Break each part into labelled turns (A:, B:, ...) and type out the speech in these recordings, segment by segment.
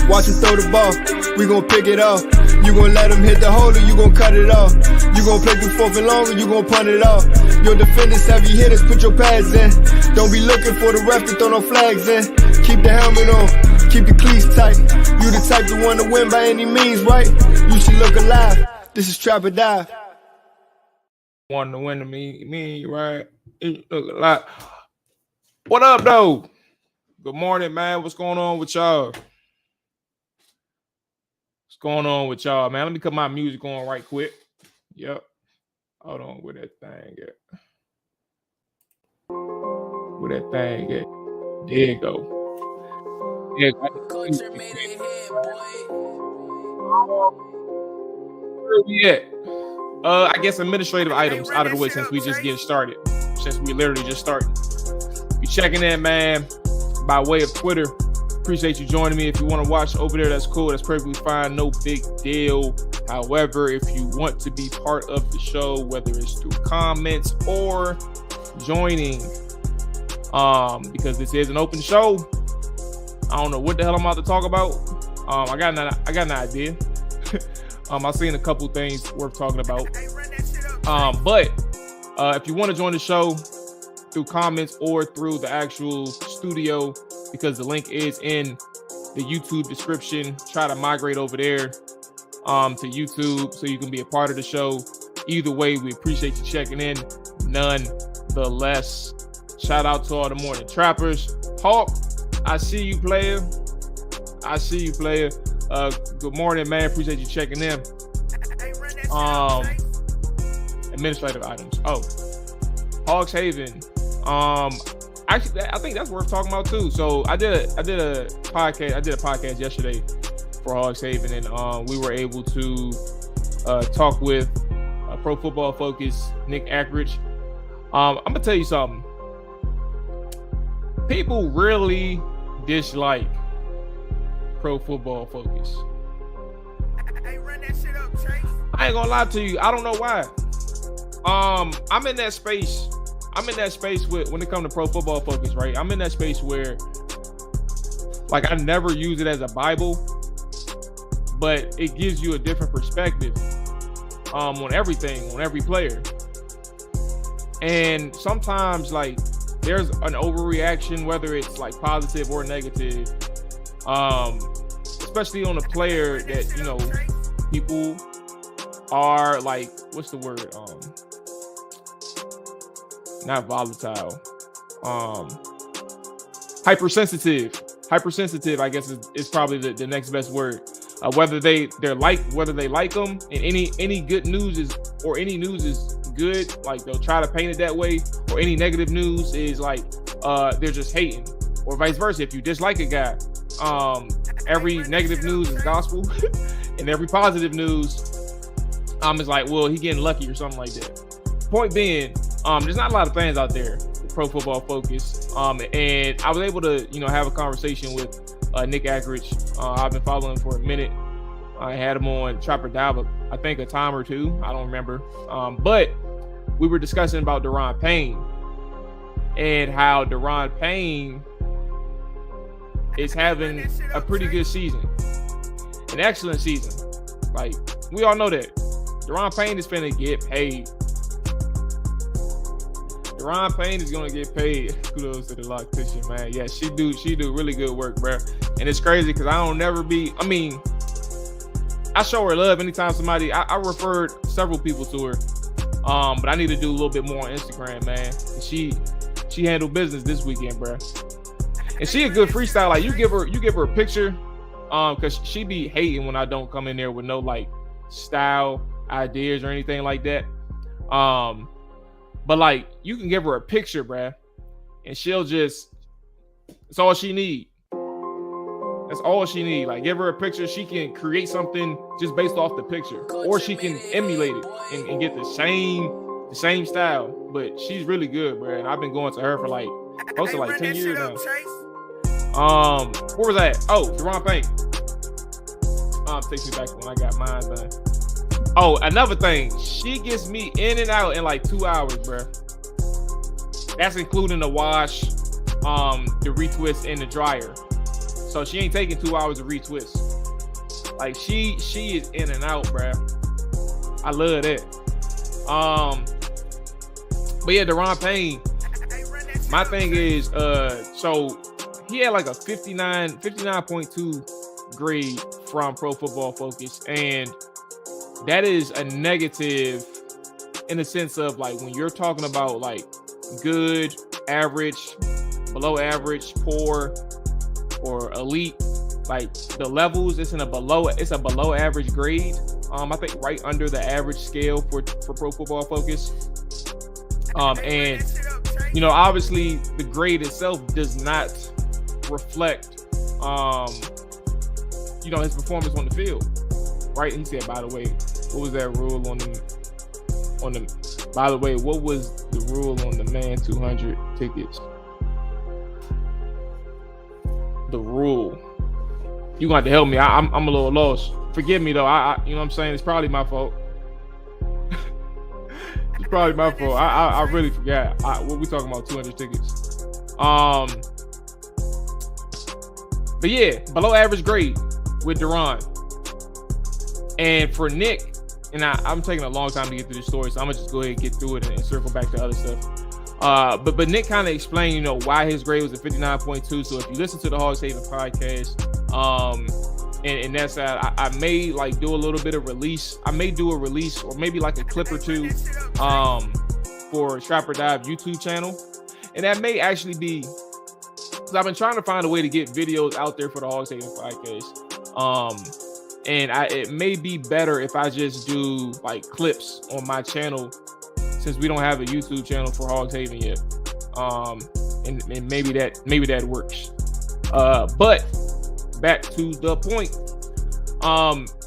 A: Watch him throw the ball, we gon' pick it off. You gon' let him hit the hole or you gon' cut it off. You gon' play through 4th and long or you gon' punt it off. Your defenders, heavy hitters, put your pads in. Don't be looking for the ref to throw no flags in. Keep the helmet on, keep the cleats tight. You the type to want to win by any means, right? You should look alive. This is Trap or Die.
B: Wanting to win to me, right? You look alive. What up, though? Good morning, man. What's going on with y'all? What's going on with y'all, man? Let me cut my music on right quick. Yep. Hold on, where that thing at? Where that thing at? There you go. Yeah, where we at? I guess administrative items out of the way since we just getting started. Since we literally just started. You checking in, man, by way of Twitter. Appreciate you joining me. If you want to watch over there, that's cool. That's perfectly fine. No big deal. However, if you want to be part of the show, whether it's through comments or joining, because this is an open show, I don't know what the hell I'm about to talk about. I got an idea. I've seen a couple things worth talking about. But if you want to join the show through comments or through the actual studio, because the link is in the YouTube description, try to migrate over there to YouTube so you can be a part of the show. Either way, we appreciate you checking in nonetheless. Shout out to all the morning trappers. Hawk, I see you, player. Good morning, man. Appreciate you checking in. Administrative items. Oh, Hawks Haven. Actually, I think that's worth talking about too. So I did a podcast yesterday for Hawks Haven, and we were able to talk with Pro Football Focus Nick Ackridge. I'm gonna tell you something. People really dislike Pro Football Focus. I ain't gonna lie to you. I don't know why. I'm in that space with when it comes to Pro Football Focus, right? I'm in that space where, like, I never use it as a Bible, but it gives you a different perspective on everything, on every player. And sometimes, like, there's an overreaction, whether it's like positive or negative, especially on a player that, you know, people are like, what's the word? Not volatile. Hypersensitive, I guess is probably the next best word. Whether they like them, and any good news is, or any news is good, like they'll try to paint it that way, or any negative news is like they're just hating, or vice versa. If you dislike a guy, every negative news is gospel, and every positive news is like, well, he getting lucky or something like that. Point being, there's not a lot of fans out there with Pro Football Focus, and I was able to, you know, have a conversation with Nick Ackridge. I've been following him for a minute. I had him on Trap or Die, I think a time or two. I don't remember. But we were discussing about Daron Payne and how Daron Payne is having a pretty good season, an excellent season. Like, we all know that Daron Payne is finna get paid. Daron Payne is gonna get paid. Kudos to the Loctician, man. Yeah, she do really good work, bro. And it's crazy because I show her love anytime somebody. I referred several people to her, but I need to do a little bit more on Instagram, man. She handled business this weekend, bro. And she a good freestyle. Like, you give her a picture, because she be hating when I don't come in there with no like style ideas or anything like that. But like, you can give her a picture, bruh, and it's all she need. That's all she need. Like, give her a picture. She can create something just based off the picture, or she can emulate it and get the same style. But she's really good, bruh. And I've been going to her for like close to like 10 years now. Where was that? Oh, Daron Payne. Takes me back when I got mine done. Oh, another thing, she gets me in and out in like 2 hours, bro. That's including the wash, the retwist, and the dryer. So she ain't taking 2 hours to retwist. Like she is in and out, bruh. I love that. But yeah, Deron Payne. My thing is, so he had like a 59.2 grade from Pro Football Focus, and that is a negative in the sense of like when you're talking about like good, average, below average, poor, or elite, like the levels, it's a below average grade. I think right under the average scale for Pro Football Focus. And you know, obviously the grade itself does not reflect you know, his performance on the field, right? He said, by the way, what was that rule on the by the way, what was the rule on the Man 200 tickets? The rule. You gonna have to help me. I'm a little lost. Forgive me though. I you know what I'm saying? It's probably my fault. It's probably my fault. I really forgot. What we talking about? 200 tickets. But yeah, below average grade with Deron. And for Nick, and I'm taking a long time to get through this story, so I'm gonna just go ahead and get through it and circle back to other stuff. But Nick kind of explained, you know, why his grade was a 59.2. So if you listen to the Hogs Haven podcast, and that's I may like do a little bit of release. I may do a release or maybe like a clip or two for Strapper Dive YouTube channel, and that may actually be because I've been trying to find a way to get videos out there for the Hogs Haven podcast. And it may be better if I just do like clips on my channel, since we don't have a YouTube channel for Hogs Haven yet. And maybe that works. But back to the point.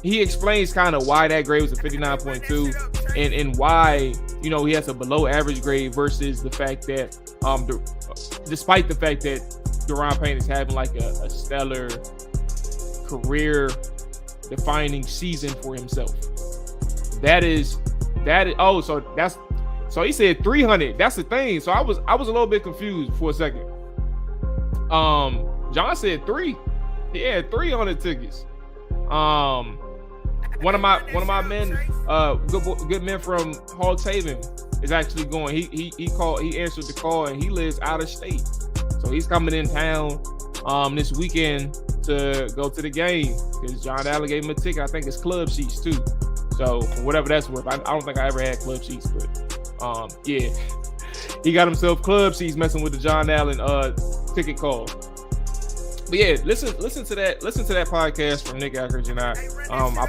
B: He explains kind of why that grade was a 59.2 and why, you know, he has a below average grade versus the fact that despite the fact that Deron Payne is having like a stellar career defining season for himself. So he said 300. That's the thing. So I was a little bit confused for a second. John said 3. He had 300 tickets. One of my men, good men from Hogs Haven is actually going. He answered the call, and he lives out of state. So he's coming in town this weekend to go to the game because John Allen gave him a ticket. I think it's club seats too. So whatever that's worth. I don't think I ever had club seats, but yeah, he got himself club seats messing with the John Allen ticket call. But yeah, listen to that podcast from Nick Ackridge and I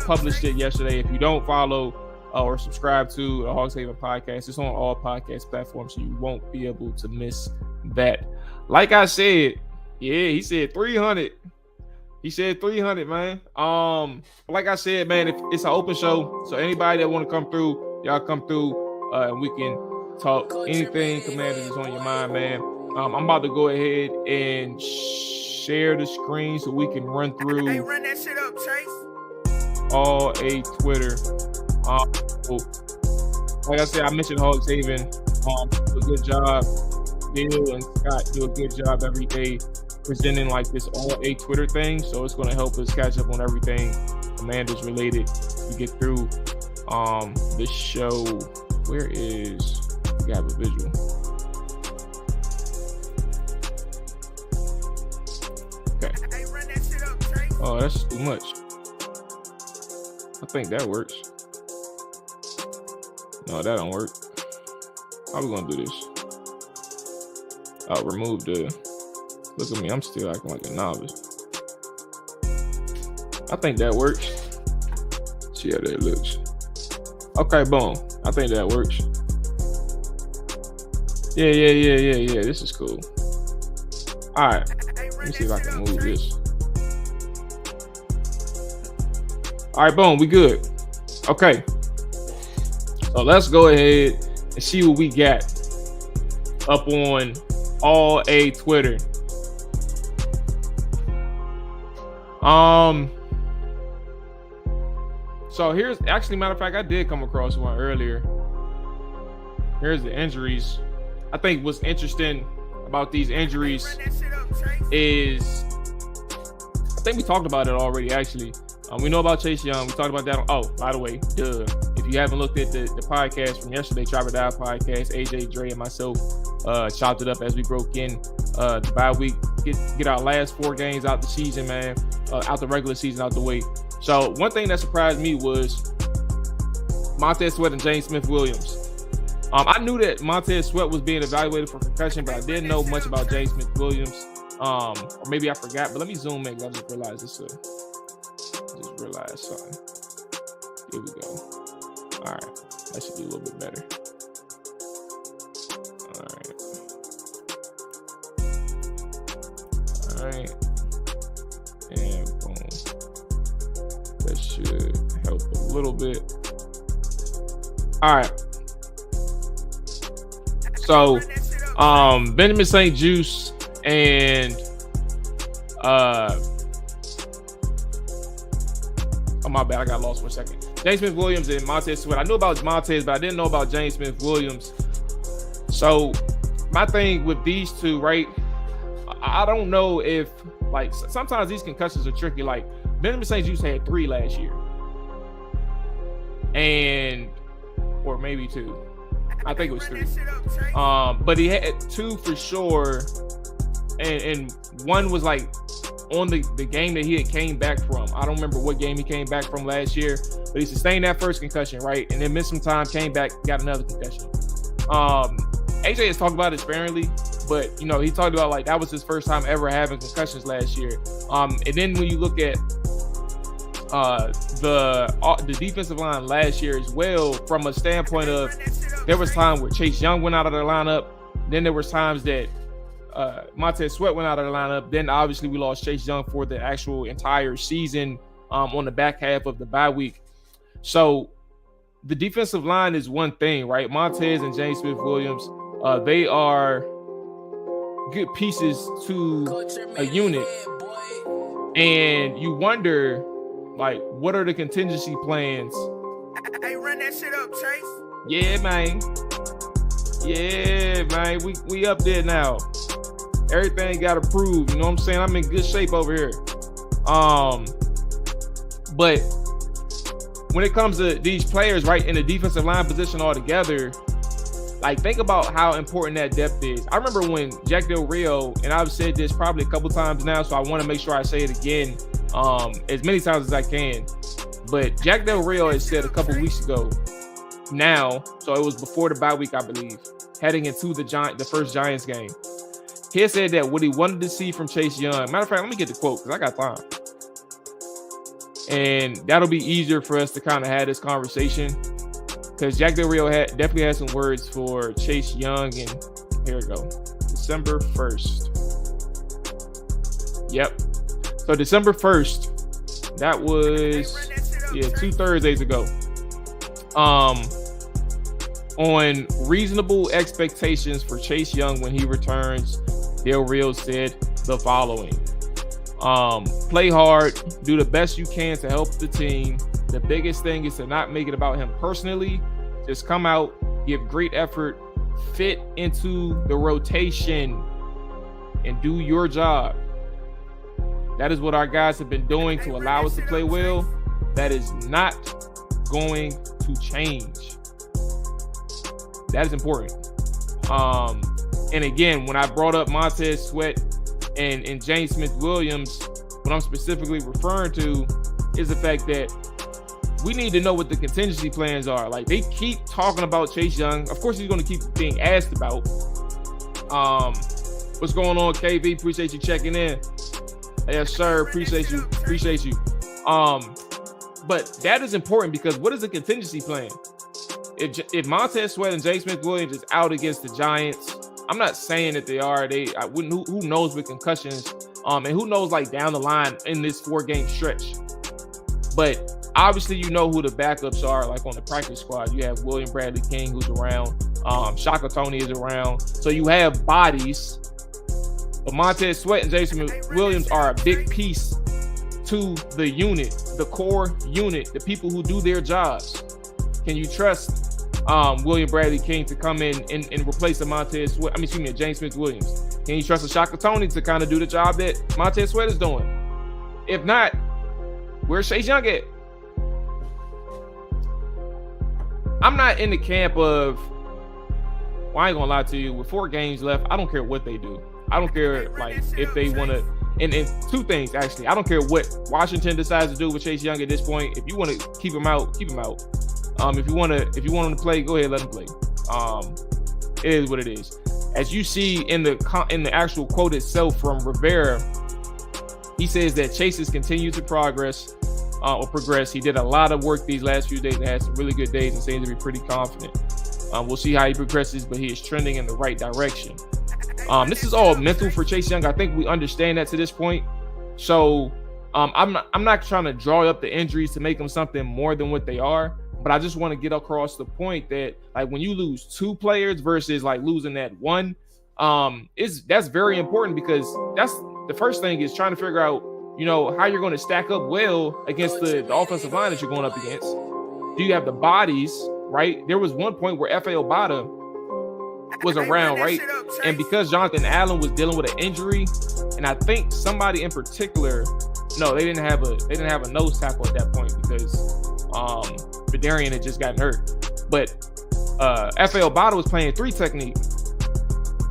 B: published it yesterday. If you don't follow or subscribe to the Hogs Haven podcast, it's on all podcast platforms, so you won't be able to miss that. Like I said, yeah, he said 300. He said 300, man. Like I said, man, it's an open show, so anybody that want to come through, y'all come through, and we can talk anything, Commander, that's on your mind, man. I'm about to go ahead and share the screen so we can run through. Hey, run that shit up, Chase. All a Twitter. Like I said, I mentioned Hogs Haven. Do a good job. Bill and Scott do a good job every day presenting like this all a Twitter thing. So it's going to help us catch up on everything Commanders related to get through this show. Where is we have a visual? Okay. Oh, that's too much. I think that works. No, that don't work. How we gonna do this? I'll remove the. Look at me, I'm still acting like a novice. I think that works. See how that looks. Okay, boom. I think that works. Yeah. This is cool. All right. Let me see if I can move this. All right, boom. We good. Okay. So let's go ahead and see what we got up on all a Twitter. So here's actually, matter of fact, I did come across one earlier. Here's the injuries. I think what's interesting about these injuries is think we talked about it already, actually. We know about Chase Young. We talked about that. Oh, by the way, if you haven't looked at the podcast from yesterday, Trap or Die podcast, AJ, Dre, and myself chopped it up as we broke in the bye week. Get our last 4 games out the season, man. Out the regular season, out the way. So one thing that surprised me was Montez Sweat and James Smith-Williams. I knew that Montez Sweat was being evaluated for concussion, but I didn't know much about James Smith-Williams. Or maybe I forgot, but let me zoom in because I just realized this. Just realized something. Here we go. All right, that should be a little bit better. All right, and boom. That should help a little bit. All right. So, Benjamin St-Juste and oh my bad, I got lost for a second. James Smith-Williams and Montez Sweat. I knew about Montez, but I didn't know about James Smith-Williams. So my thing with these two, right? I don't know if, like, sometimes these concussions are tricky. Like Benjamin St-Juste had 3 last year, or maybe 2. I think it was 3. But he had 2 for sure, and one was like on the game that he had came back from. I don't remember what game he came back from last year, but he sustained that first concussion, right? And then missed some time, came back, got another concussion. AJ has talked about it sparingly, but you know, he talked about like that was his first time ever having concussions last year. And then when you look at the defensive line last year as well, from a standpoint of there was time where Chase Young went out of the lineup, then there was times that Montez Sweat went out of the lineup. Then obviously we lost Chase Young for the actual entire season on the back half of the bye week. So the defensive line is one thing, right? Montez and James Smith-Williams, they are good pieces to a unit. And you wonder, like, what are the contingency plans?
C: Hey, run that shit up, Chase.
B: Yeah, man. Yeah, man. We up there now. Everything got approved. You know what I'm saying? I'm in good shape over here. But when it comes to these players, right, in the defensive line position altogether, like, think about how important that depth is. I remember when Jack Del Rio, and I've said this probably a couple times now, so I want to make sure I say it again as many times as I can. But Jack Del Rio has said a couple weeks ago now, so it was before the bye week, I believe, heading into the first Giants game. He had said that what he wanted to see from Chase Young. Matter of fact, let me get the quote because I got time. And that'll be easier for us to kind of have this conversation, because Jack Del Rio definitely had some words for Chase Young. And here we go. December 1st. Yep. So December 1st, that was 2 Thursdays ago. On reasonable expectations for Chase Young when he returns, Del Rio said the following. Play hard, do the best you can to help the team. The biggest thing is to not make it about him personally. Just come out, give great effort, fit into the rotation, and do your job. That is what our guys have been doing to allow us to play well. That is not going to change. That is important. And again, when I brought up Montez Sweat and James Smith-Williams, what I'm specifically referring to is the fact that we need to know what the contingency plans are. Like, they keep talking about Chase Young. Of course, he's going to keep being asked about. What's going on, KV? Appreciate you checking in. Yes, sir. Appreciate you. But that is important, because what is the contingency plan? If Montez Sweat and James Smith-Williams is out against the Giants, I'm not saying that they are. Who knows with concussions, and who knows, like, down the line in this 4-game stretch. But obviously, you know who the backups are. Like, on the practice squad, you have William Bradley King, who's around. Shaka Toney is around. So you have bodies. But Montez Sweat and James Smith-Williams are a big piece to the unit, the core unit, the people who do their jobs. Can you trust William Bradley King to come in and replace the James Smith-Williams? Can you trust a Shaka Toney to kind of do the job that Montez Sweat is doing? If not, where's Chase Young at? I'm not in the camp of, well, I ain't gonna lie to you, with 4 games left, I don't care what they do. I don't care, like, if they want to, and 2 things, actually. I don't care what Washington decides to do with Chase Young at this point. If you want to keep him out, keep him out. If you want him to play, go ahead, let him play. It is what it is. As you see in the actual quote itself from Rivera, he says that Chase has continued to progress. He did a lot of work these last few days and had some really good days and seems to be pretty confident. We'll see how he progresses, but he is trending in the right direction. This is all mental for Chase Young. I think we understand that to this point. So I'm not trying to draw up the injuries to make them something more than what they are, but I just want to get across the point that, like, when you lose 2 players versus like losing that one, that's very important, because that's the first thing is trying to figure out, you know, how you're going to stack up well against the offensive line that you're going up against. Do you have the bodies, right? There was one point where F.A. Obata was around, right? And because Jonathan Allen was dealing with an injury, and I think somebody in particular, no, they didn't have a nose tackle at that point because Fedarian had just gotten hurt. But F.A. Obata was playing 3 technique,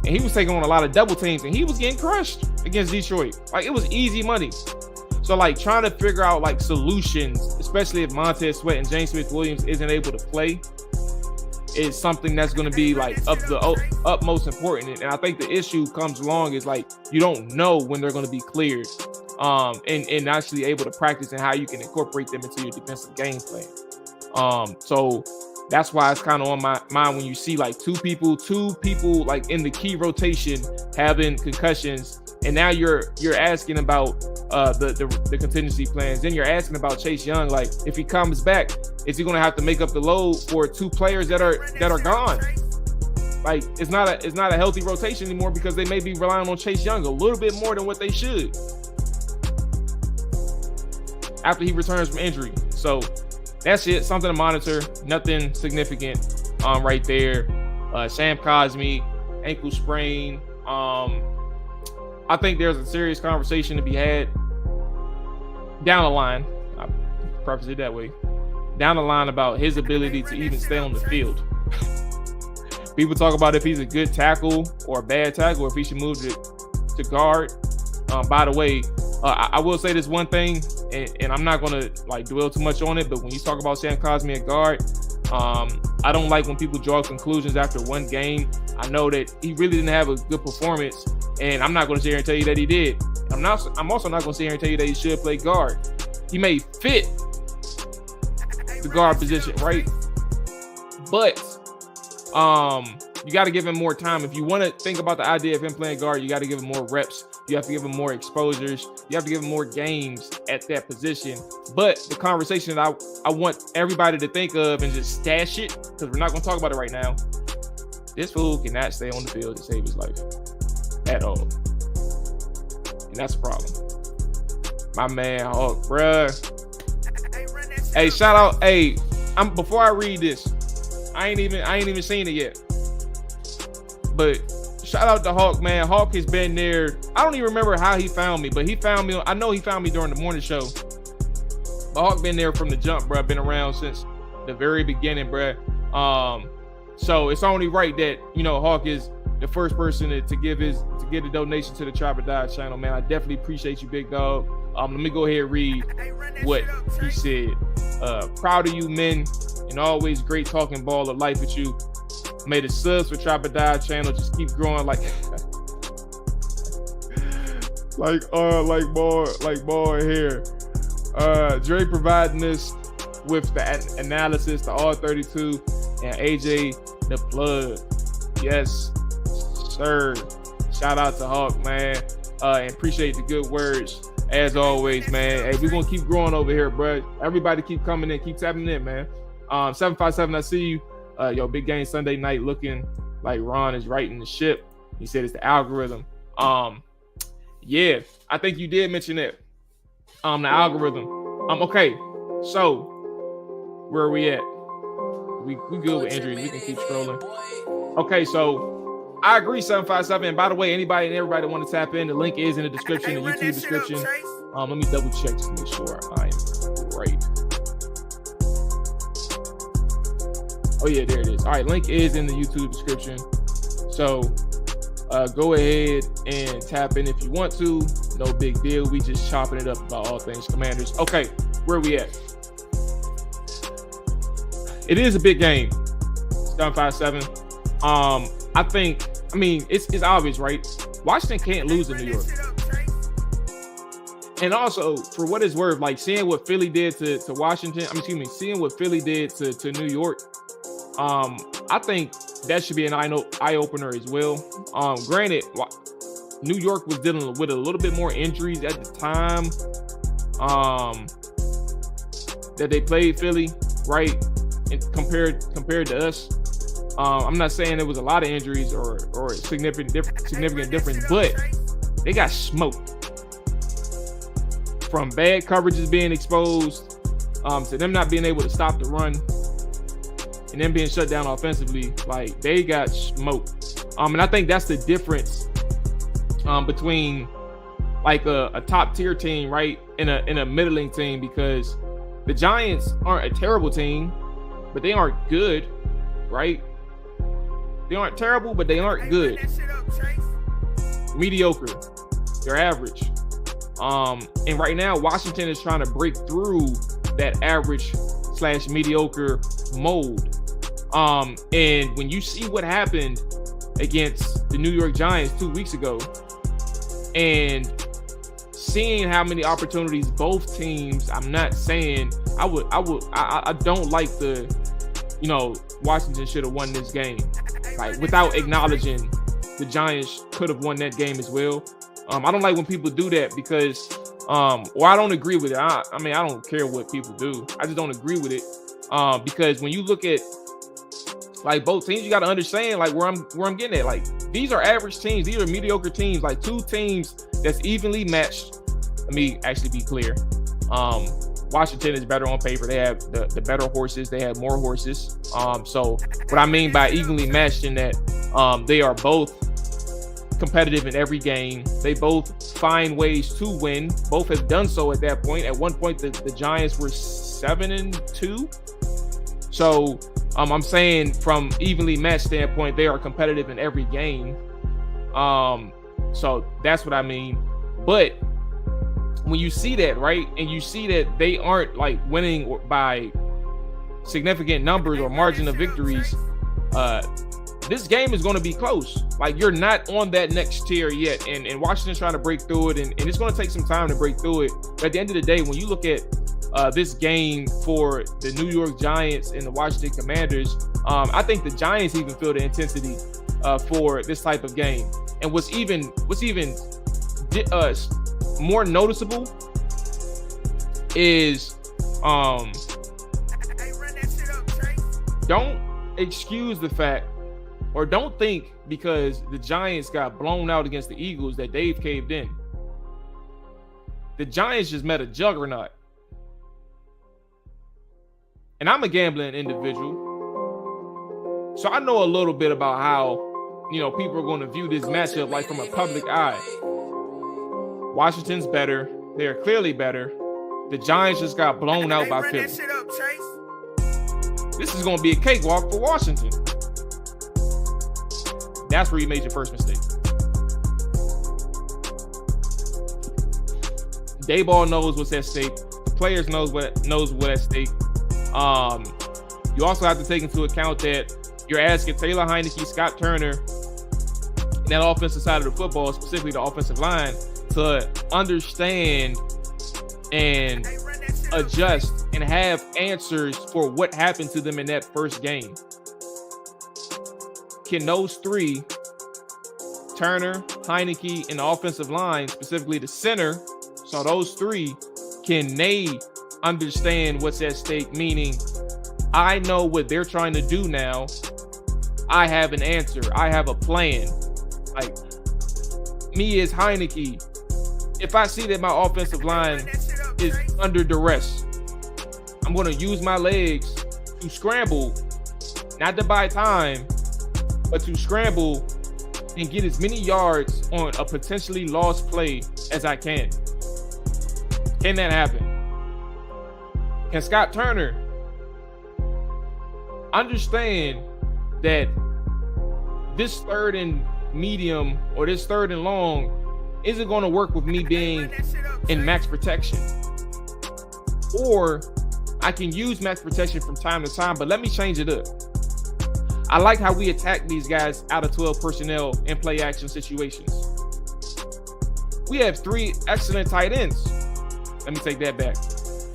B: and he was taking on a lot of double teams, and he was getting crushed against Detroit. Like, it was easy money. So, like, trying to figure out, like, solutions, especially if Montez Sweat and James Smith-Williams isn't able to play, is something that's going to be, like, of the utmost important. And I think the issue comes along is, like, you don't know when they're going to be cleared, and actually able to practice and how you can incorporate them into your defensive game plan. So that's why it's kind of on my mind when you see, like, two people like in the key rotation having concussions, and now you're asking about the contingency plans. Then you're asking about Chase Young, like, if he comes back, is he going to have to make up the load for 2 players that are gone? Like, it's not a healthy rotation anymore, because they may be relying on Chase Young a little bit more than what they should after he returns from injury. So that's it. Something to monitor. Nothing significant right there. Sam Cosmi, ankle sprain. I think there's a serious conversation to be had down the line. I preface it that way. Down the line about his ability to even stay on the field. People talk about if he's a good tackle or a bad tackle, if he should move to guard. By the way, I will say this one thing, and I'm not going to, like, dwell too much on it, but when you talk about Sam Cosmi at guard, I don't like when people draw conclusions after one game. I know that he really didn't have a good performance, and I'm not going to sit here and tell you that he did. I'm also not going to sit here and tell you that he should play guard. He may fit the guard position, right? But you got to give him more time. If you want to think about the idea of him playing guard, you got to give him more reps. You have to give him more exposures. You have to give him more games at that position. But the conversation that I want everybody to think of and just stash it, because we're not going to talk about it right now. This fool cannot stay on the field to save his life at all. And that's a problem. My man, Hawk, bruh. Hey, shout out. Hey, before I read this, I ain't even seen it yet. But shout out to Hawk, man. Hawk has been there. I don't even remember how he found me, but he found me. I know he found me during the morning show. But Hawk been there from the jump, bro. Been around since the very beginning, bro. So it's only right that, you know, Hawk is the first person to give a donation to the Tribe or Die channel, man. I definitely appreciate you, big dog. Let me go ahead and read what he said. Proud of you, men, and always great talking ball of life with you. May the subs for Tribe or Die channel just keep growing like more here. Dre providing us with the analysis, the all-32, and AJ the plug. Yes, sir. Shout out to Hawk, man. And appreciate the good words as always, man. Hey, we're gonna keep growing over here, bro. Everybody keep coming in, keep tapping in, man. 757, I see you. Yo, big game Sunday night, looking like Ron is writing the ship. He said it's the algorithm. Yeah, I think you did mention it. The algorithm. Okay, so where are we at? We good with injuries. We can keep scrolling. Okay, so I agree, 757. And by the way, anybody and everybody want to tap in, the link is in the description, the YouTube description. Let me double check to make sure I'm right. Oh yeah, there it is. All right, link is in the YouTube description. So go ahead and tap in if you want to. No big deal. We just chopping it up about all things Commanders. Okay, where we at? It is a big game. It's down 5-7. I mean, it's obvious, right? Washington can't lose in New York. And also, for what it's worth, like seeing what Philly did to Washington, seeing what Philly did to New York, I think that should be an eye opener as well. Granted, New York was dealing with a little bit more injuries at the time that they played Philly, right? And compared to us, I'm not saying there was a lot of injuries or significant difference, but they got smoked from bad coverages being exposed to them not being able to stop the run and them being shut down offensively. Like, they got smoked. And I think that's the difference between like a top tier team, right, and a middling team, because the Giants aren't a terrible team, but they aren't good, right? They aren't terrible, but they aren't good. Mediocre. They're average. And right now, Washington is trying to break through that average/mediocre mold. And when you see what happened against the New York Giants 2 weeks ago, and seeing how many opportunities both teams, I'm not saying I don't like the, Washington should have won this game, like, without acknowledging the Giants could have won that game as well. I don't like when people do that because, or I don't agree with it. I don't care what people do. I just don't agree with it because when you look at like both teams, you got to understand like where I'm getting at. Like, these are average teams. These are mediocre teams. Like, two teams that's evenly matched. Let me actually be clear. Washington is better on paper. They have the better horses. They have more horses. So what I mean by evenly matched in that they are both competitive in every game. They both find ways to win. Both have done so at that point. At one point, the Giants were 7-2. So I'm saying from evenly matched standpoint, they are competitive in every game. So that's what I mean. But when you see that, right, and you see that they aren't like winning by significant numbers or margin of victories, this game is going to be close. Like, you're not on that next tier yet, and Washington's trying to break through it, and it's going to take some time to break through it. But at the end of the day, when you look at this game for the New York Giants and the Washington Commanders, I think the Giants even feel the intensity for this type of game. And what's even more noticeable is don't excuse the fact, or don't think because the Giants got blown out against the Eagles that they've caved in. The Giants just met a juggernaut. And I'm a gambling individual, so I know a little bit about how, people are going to view this matchup, like, from a public eye. Washington's better. They are clearly better. The Giants just got blown out by Philly. This is going to be a cakewalk for Washington. That's where you made your first mistake. Dayball knows what's at stake. The players knows what's at stake. You also have to take into account that you're asking Taylor Heineke, Scott Turner, and that offensive side of the football, specifically the offensive line, to understand and adjust and have answers for what happened to them in that first game. Can those three, Turner, Heineke, and the offensive line, specifically the center, so those three, can they understand what's at stake? Meaning, I know what they're trying to do now. I have an answer. I have a plan. Like, me as Heineke, if I see that my offensive line is under duress, I'm going to use my legs to scramble, not to buy time, but to scramble and get as many yards on a potentially lost play as I can. Can that happen? Can Scott Turner understand that this third and medium or this third and long isn't going to work with me being in max protection? Or I can use max protection from time to time, but let me change it up. I like how we attack these guys out of 12 personnel in play action situations. We have 3 excellent tight ends. Let me take that back.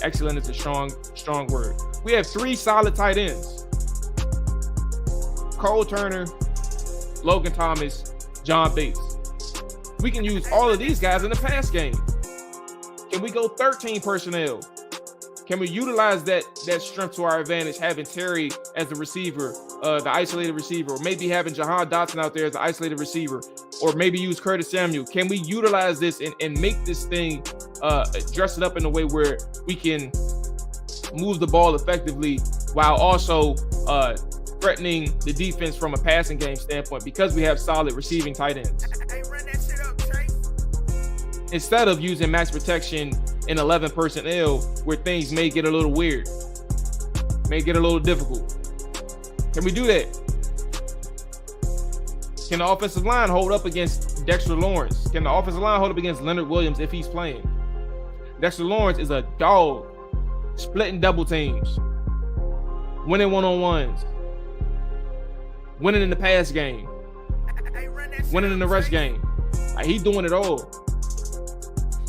B: Excellent is a strong word. We have 3 solid tight ends. Cole Turner, Logan Thomas, John Bates. We can use all of these guys in the pass game. Can we go 13 personnel? Can we utilize that strength to our advantage, having Terry as the receiver, the isolated receiver, or maybe having Jahan Dotson out there as the isolated receiver, or maybe use Curtis Samuel? Can we utilize this and make this thing, dress it up in a way where we can move the ball effectively while also threatening the defense from a passing game standpoint, because we have solid receiving tight ends? Instead of using max protection in 11 personnel where things may get a little weird, may get a little difficult. Can we do that? Can the offensive line hold up against Dexter Lawrence? Can the offensive line hold up against Leonard Williams if he's playing? Dexter Lawrence is a dog, splitting double teams, winning one-on-ones, winning in the pass game, winning in the rush game. Like, he's doing it all.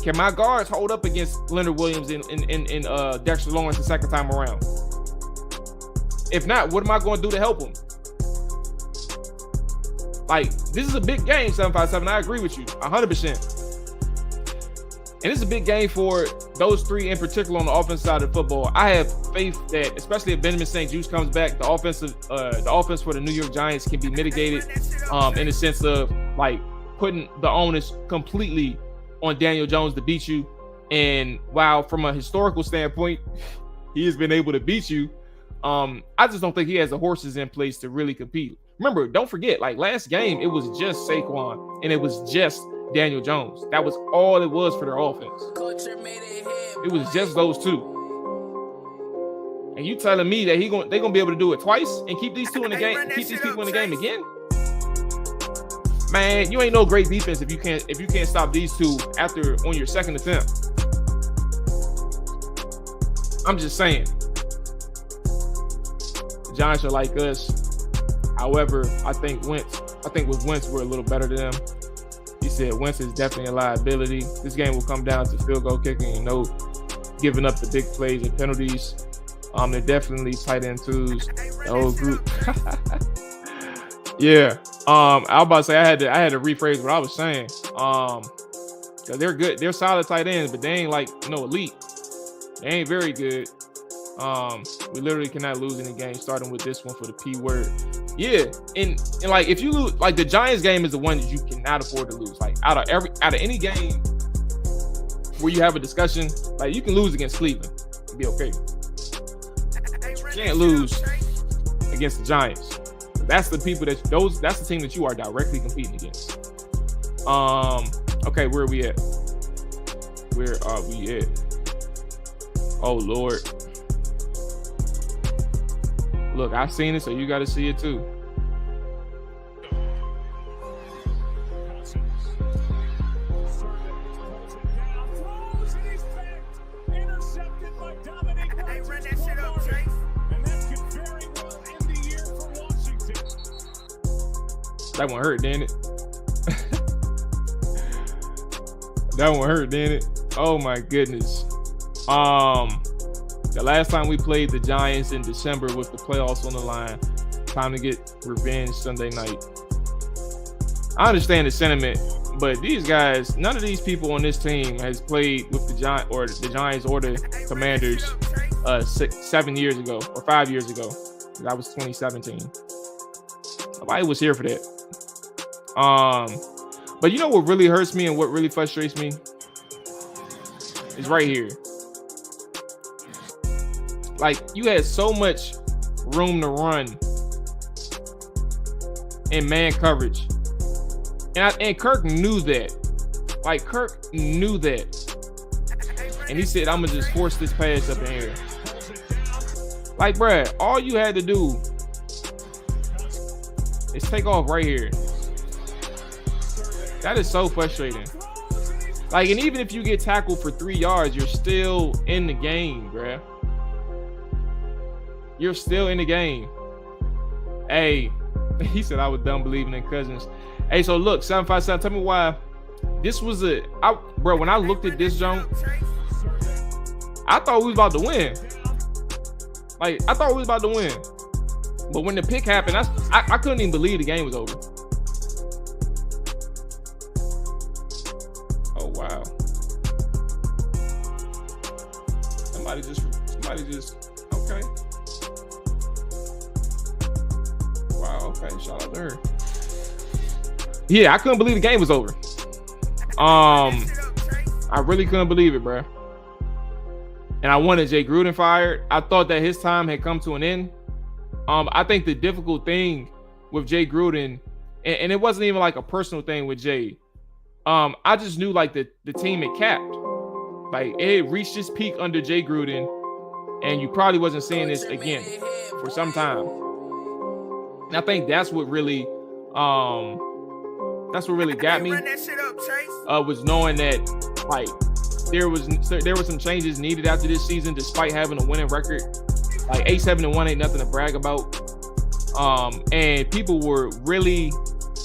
B: Can my guards hold up against Leonard Williams and Dexter Lawrence the second time around? If not, what am I going to do to help him? Like, this is a big game, 757. I agree with you 100%. And it's a big game for those 3 in particular on the offensive side of football. I have faith that, especially if Benjamin St. Juste comes back, the offense for the New York Giants can be mitigated in the sense of, like, putting the onus completely on Daniel Jones to beat you. And while from a historical standpoint, he has been able to beat you, I just don't think he has the horses in place to really compete. Remember, don't forget, like last game, it was just Saquon and it was just Daniel Jones. That was all it was for their offense. It was just those 2. And you telling me that they're gonna be able to do it twice and keep these 2 in the game, keep these people in the game again? Man, you ain't no great defense if you can't stop these 2 on your second attempt. I'm just saying. The Giants are like us. However, I think with Wentz we're a little better than them. He said Wentz is definitely a liability. This game will come down to field goal kicking and no giving up the big plays and penalties. They're definitely tight end 2s. The whole group. Yeah. I was about to say I had to rephrase what I was saying. Cause they're good. They're solid tight ends, but they ain't like elite. They ain't very good. We literally cannot lose any game starting with this one for the P word. Yeah, and like if you lose, like the Giants game is the one that you cannot afford to lose. Like out of any game where you have a discussion, like you can lose against Cleveland, it'd be okay. You can't lose against the Giants. That's the people that's the team that you are directly competing against. Okay, where are we at? Where are we at? Oh Lord. Look, I've seen it, so you got to see it too. That one hurt, didn't it? That one hurt, didn't it? Oh my goodness. The last time we played the Giants in December with the playoffs on the line, time to get revenge Sunday night. I understand the sentiment, but these guys, none of these people on this team has played with the Giants or the Commanders 7 years ago or 5 years ago. That was 2017. Nobody was here for that. But you know what really hurts me and what really frustrates me is right here. Like, you had so much room to run in man coverage. And Kirk knew that. Like, Kirk knew that. and he said, I'm gonna just force this pass up in here. Like, bruh, all you had to do is take off right here. That is so frustrating. Like, and even if you get tackled for 3 yards, you're still in the game, bruh. You're still in the game. Hey, he said I was done believing in Cousins. Hey, so look, 757, tell me why this was bro, when I looked at this jump, I thought we was about to win. Like, I thought we was about to win. But when the pick happened, I couldn't even believe the game was over. Oh, wow. Somebody just, okay. Wow, okay, shout out to her. Yeah, I couldn't believe the game was over. I really couldn't believe it, bro. And I wanted Jay Gruden fired. I thought that his time had come to an end. I think the difficult thing with Jay Gruden, and it wasn't even like a personal thing with Jay. I just knew like the team had capped. Like, it reached its peak under Jay Gruden, and you probably wasn't seeing this again for some time. And I think that's what really got me. Was knowing that like there was some changes needed after this season, despite having a winning record. Like 8-7-1 ain't nothing to brag about. And people were really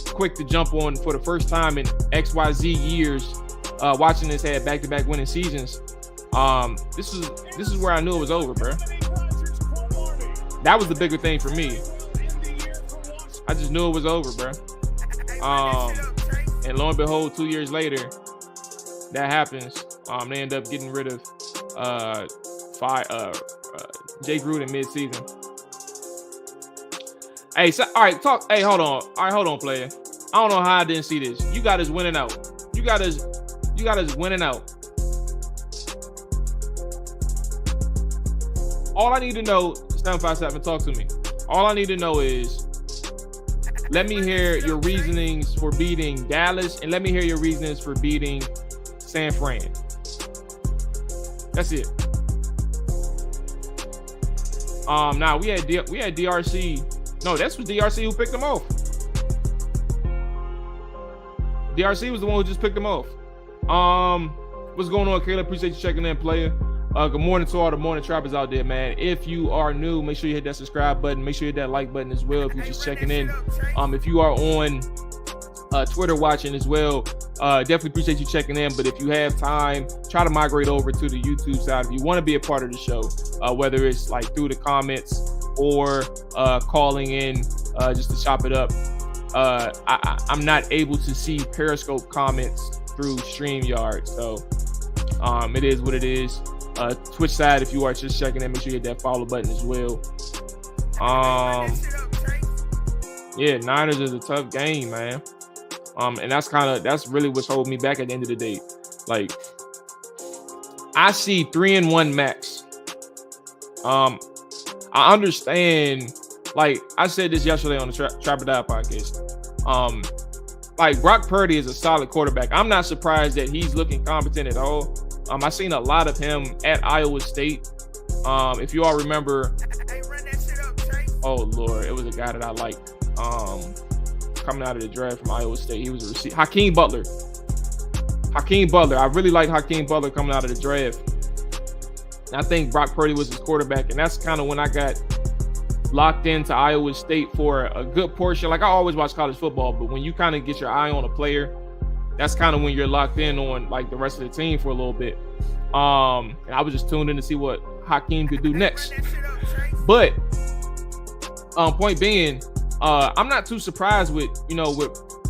B: quick to jump on for the first time in XYZ years, watching this had back-to-back winning seasons. This is where I knew it was over, bro. That was the bigger thing for me. I just knew it was over, bro. And lo and behold, 2 years later, that happens. They end up getting rid of Jay Gruden mid-season. Hey, so, all right, talk. Hey, hold on. All right, hold on, player. I don't know how I didn't see this. You got us winning out. You got us winning out. All I need to know, 757, talk to me. All I need to know is, let me hear your reasonings for beating Dallas, and let me hear your reasonings for beating San Fran. That's it. Now we had DRC. No, that's was DRC who picked them off. DRC was the one who just picked them off. What's going on, Caleb? Appreciate you checking in, player. Good morning to all the morning trappers out there, man. If you are new, make sure you hit that subscribe button. Make sure you hit that like button as well if you're just checking in. If you are on Twitter watching as well, definitely appreciate you checking in. But if you have time, try to migrate over to the YouTube side if you want to be a part of the show, whether it's like through the comments or calling in just to chop it up. I'm not able to see Periscope comments through StreamYard, so it is what it is. Twitch side, if you are just checking in, make sure you hit that follow button as well. Yeah, Niners is a tough game, man. And that's really what's holding me back at the end of the day. Like, I see 3-1 max. I understand. Like, I said this yesterday on the Trap or Die podcast. Like, Brock Purdy is a solid quarterback. I'm not surprised that he's looking competent at all. I've seen a lot of him at Iowa State. If you all remember, oh Lord, it was a guy that I liked coming out of the draft from Iowa State. He was a receiver, Hakeem Butler. I really liked Hakeem Butler coming out of the draft. And I think Brock Purdy was his quarterback, and that's kind of when I got locked into Iowa State for a good portion. Like, I always watch college football, but when you kind of get your eye on a player, that's kind of when you're locked in on like the rest of the team for a little bit. And I was just tuned in to see what Hakeem could do next. But point being, I'm not too surprised with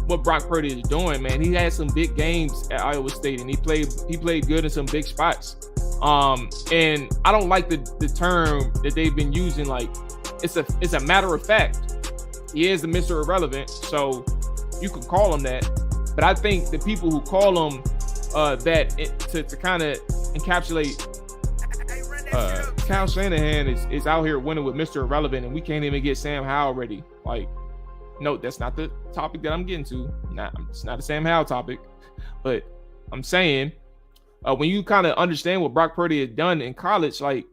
B: what Brock Purdy is doing, man. He had some big games at Iowa State, and he played good in some big spots. And I don't like the term that they've been using. Like, it's a matter of fact. He is the Mr. Irrelevant, so you can call him that. But I think the people who call him to kind of encapsulate Kyle Shanahan is out here winning with Mr. Irrelevant, and we can't even get Sam Howell ready. Like, no, that's not the topic that I'm getting to. It's not the Sam Howell topic. But I'm saying when you kind of understand what Brock Purdy had done in college, like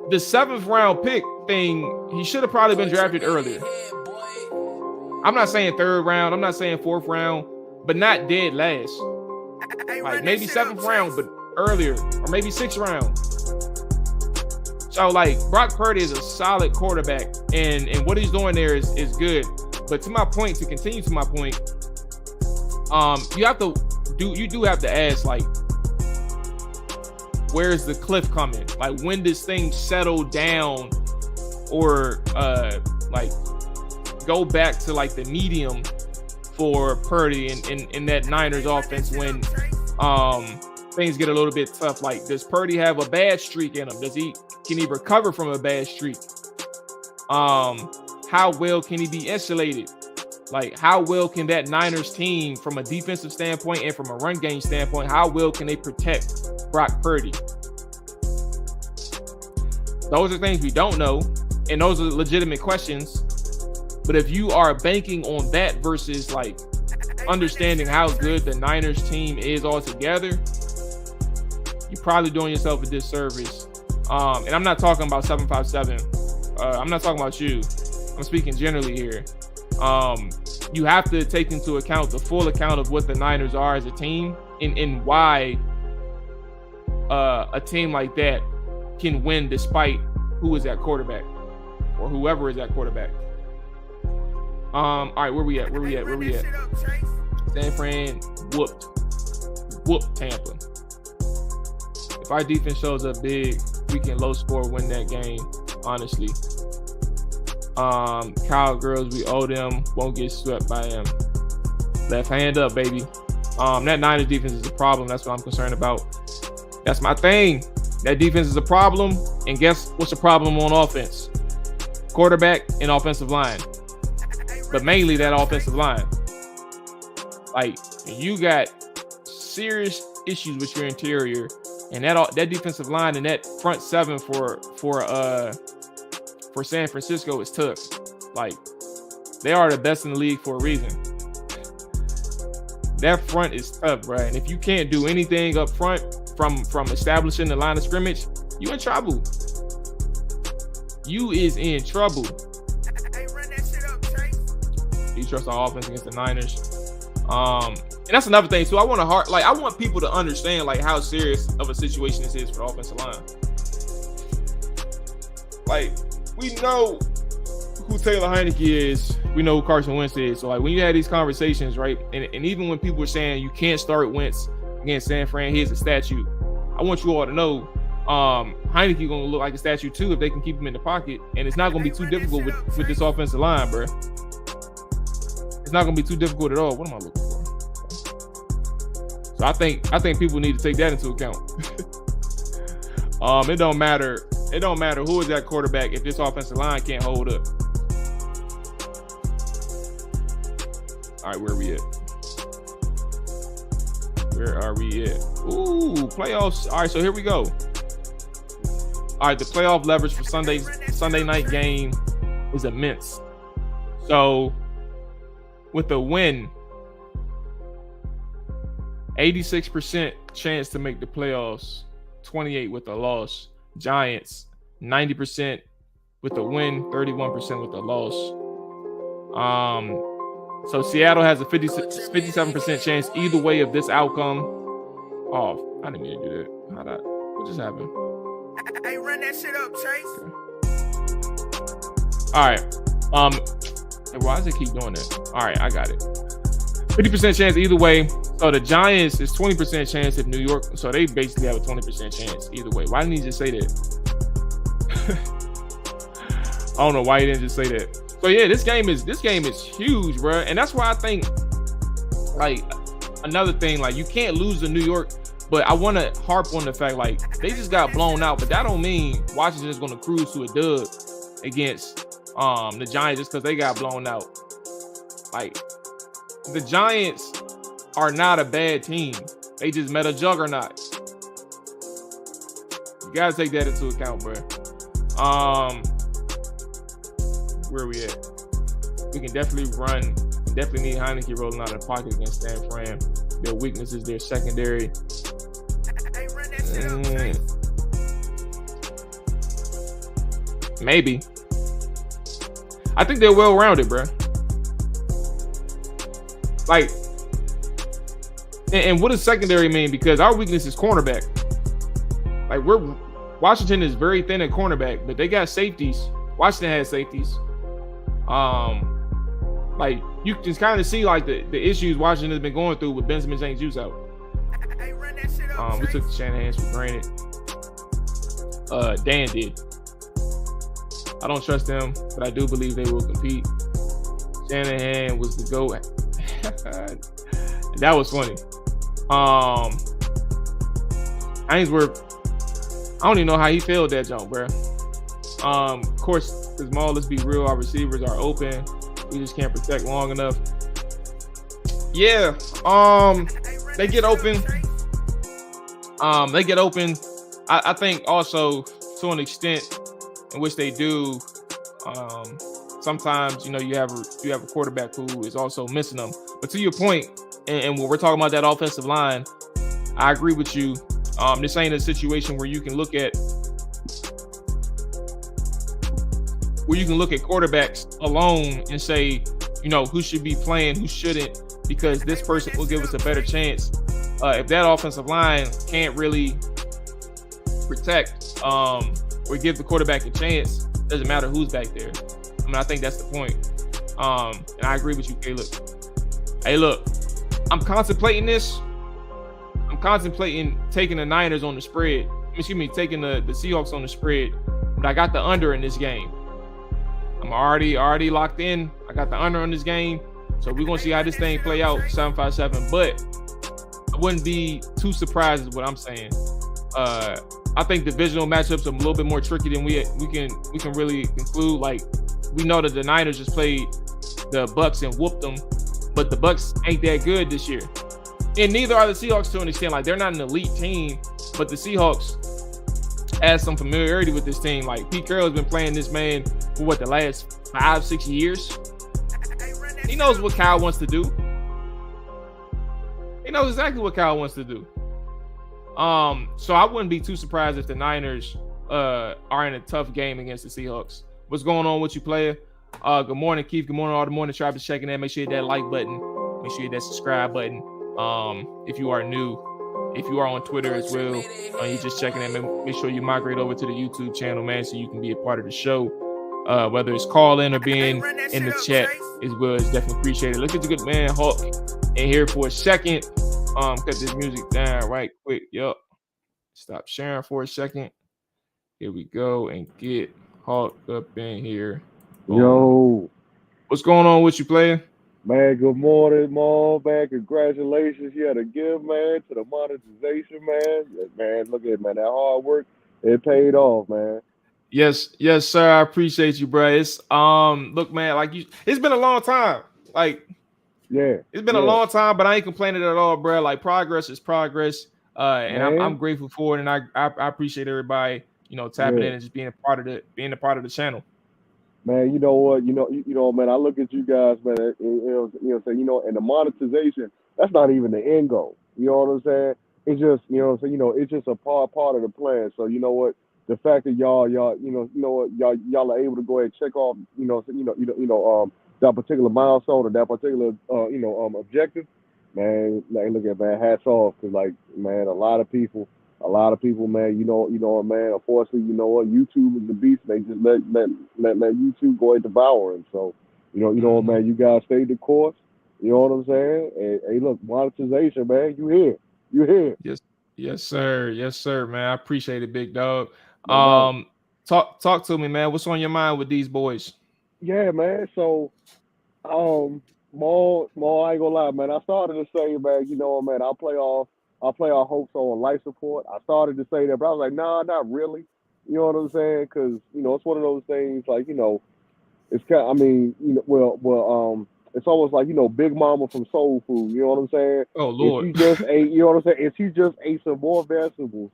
B: the 7th round pick thing, he should have probably been drafted earlier. I'm not saying 3rd round, I'm not saying 4th round, but not dead last. Like maybe 7th round, but earlier, or maybe 6th round. So like Brock Purdy is a solid quarterback, and what he's doing there is good. But to my point, to continue to my point, you do have to ask, like, where's the cliff coming? Like, when does things settle down, or like go back to like the medium for Purdy in that Niners offense when things get a little bit tough? Like, does Purdy have a bad streak in him? Can he recover from a bad streak? How well can he be insulated? Like, how well can that Niners team, from a defensive standpoint and from a run game standpoint, how well can they protect Brock Purdy? Those are things we don't know, and those are legitimate questions. But if you are banking on that versus like understanding how good the Niners team is altogether, you're probably doing yourself a disservice. And I'm not talking about 757. I'm not talking about you. I'm speaking generally here. You have to take into account the full account of what the Niners are as a team, and why a team like that can win despite who is at quarterback, or whoever is at quarterback. All right, where we at? San Fran whooped Tampa. If our defense shows up big, we can low score win that game, honestly. Cowgirls, we owe them, won't get swept by them. Left hand up, baby. That Niners defense is a problem. That's what I'm concerned about. That's my thing. That defense is a problem. And guess what's the problem on offense? Quarterback and offensive line. But mainly that offensive line. Like, you got serious issues with your interior, and that defensive line and that front seven for San Francisco is tough. Like, they are the best in the league for a reason. That front is tough, bro. And if you can't do anything up front from establishing the line of scrimmage, you in trouble. You is in trouble. You trust our offense against the Niners. And that's another thing too. I want people to understand like how serious of a situation this is for the offensive line. Like, we know who Taylor Heineke is. We know who Carson Wentz is. So like, when you had these conversations, right? And even when people were saying you can't start Wentz against San Fran, here's a statue. I want you all to know Heineke gonna look like a statue too if they can keep him in the pocket. And it's not gonna be too difficult with this offensive line, bro. It's not gonna be too difficult at all. What am I looking for? So I think people need to take that into account. It don't matter. It don't matter who is that quarterback if this offensive line can't hold up. All right, where are we at? Where are we at? Ooh, playoffs. All right, so here we go. All right, the playoff leverage for Sunday night game is immense. So with a win, 86% chance to make the playoffs, 28% with a loss. Giants, 90% with a win, 31% with a loss. So Seattle has a 57% chance either way of this outcome. Oh, I didn't mean to do that. What just happened?
C: Hey, run that shit up, Chase.
B: Okay. All right. Why does it keep doing that? All right, I got it. 50% chance either way. So the Giants is 20% chance if New York. So they basically have a 20% chance either way. Why didn't he just say that? I don't know why he didn't just say that. So yeah, this game is huge, bro. And that's why I think, like, another thing, like, you can't lose to New York. But I want to harp on the fact, like, they just got blown out. But that don't mean Washington is going to cruise to a dub against the Giants just because they got blown out. Like, the Giants are not a bad team. They just met a juggernaut. You gotta take that into account, bro. Where are we at? We can definitely run. Definitely need Heineke rolling out of the pocket against San Fran. their weakness is their secondary.
C: Hey, run that shit up, Chase.
B: Maybe. I think they're well-rounded, bro. Like, and what does secondary mean? Because our weakness is cornerback. Like, Washington is very thin at cornerback, but they got safeties. Washington has safeties. Like, you can kind of see like the issues Washington has been going through with Benjamin St-Juste out.
C: Hey, run that shit up,
B: We
C: Chase.
B: took the Shanahans for granted. Dan did. I don't trust them, but I do believe they will compete. Shanahan was the GOAT. That was funny. Ainsworth, I don't even know how he failed that jump, bro. Of course, because Mual, let's be real, our receivers are open. We just can't protect long enough. Yeah, they get open. They get open. I think also to an extent in which they do. Sometimes you have a quarterback who is also missing them. But to your point, and when we're talking about that offensive line, I agree with you. This ain't a situation where you can look at quarterbacks alone and say, who should be playing, who shouldn't, because this person will give us a better chance. If that offensive line can't really protect or give the quarterback a chance, doesn't matter who's back there. I mean, I think that's the point. And I agree with you, Caleb. Hey, look, I'm contemplating this. I'm contemplating taking the Niners on the spread. Taking the Seahawks on the spread. But I got the under in this game. I'm already locked in. I got the under on this game. So we're going to see how this thing play out, 757. But I wouldn't be too surprised is what I'm saying. I think divisional matchups are a little bit more tricky than we can really conclude. Like, we know that the Niners just played the Bucks and whooped them, but the Bucks ain't that good this year. And neither are the Seahawks to an extent. Like, they're not an elite team, but the Seahawks has some familiarity with this team. Like, Pete Carroll has been playing this man for the last 5-6 years. He knows what Kyle wants to do. He knows exactly what Kyle wants to do. So I wouldn't be too surprised if the Niners are in a tough game against the Seahawks. What's going on with you, player? Good morning, Keith. Good morning, all the morning tribes checking in. Make sure you hit that like button. Make sure you hit that subscribe button. If you are new, if you are on Twitter as well, you just checking in. Make sure you migrate over to the YouTube channel, man, so you can be a part of the show. Whether it's calling or being in the chat as well, it's definitely appreciated. Look at the good man Hulk in here for a second. Cut this music down right quick. Yup. Stop sharing for a second. Here we go and get Hulk up in here. Boom.
D: Yo.
B: What's going on with you, player?
D: Man, good morning, Mom. Man, congratulations. You had to give, man, to the monetization, man. Man, look at it, man. That hard work, it paid off, man.
B: Yes, sir. I appreciate you, bro. It's look, man, it's been a long time.
D: Yeah,
B: it's been a long time, but I ain't complaining at all, bro. Like, progress is progress, and I'm grateful for it, and I appreciate everybody, tapping in and just being a part of the channel.
D: Man, you know what? Man, I look at you guys, man. And the monetization, that's not even the end goal. You know what I'm saying? It's just, it's just a part of the plan. So you know what? The fact that y'all are able to go ahead and check off, that particular milestone or that particular, objective, man. Like, look at, man, hats off, because man, a lot of people, man, man. Unfortunately, YouTube is the beast. They just let YouTube go ahead and devour it. So, man, you guys stayed the course. You know what I'm saying? And hey, look, monetization, man, you here.
B: Yes, sir, man. I appreciate it, big dog.
D: No
B: Talk to me, man. What's on your mind with these boys?
D: Yeah, man. So, Maul, I ain't gonna lie, man. I started to say, man, man, I'll play our hopes on life support. I started to say that, but I was like, nah, not really. You know what I'm saying? Because it's one of those things, it's kind. It's almost like Big Mama from Soul Food. You know what I'm saying?
B: Oh Lord.
D: If she just ate, you know what I'm saying? If she just ate some more vegetables,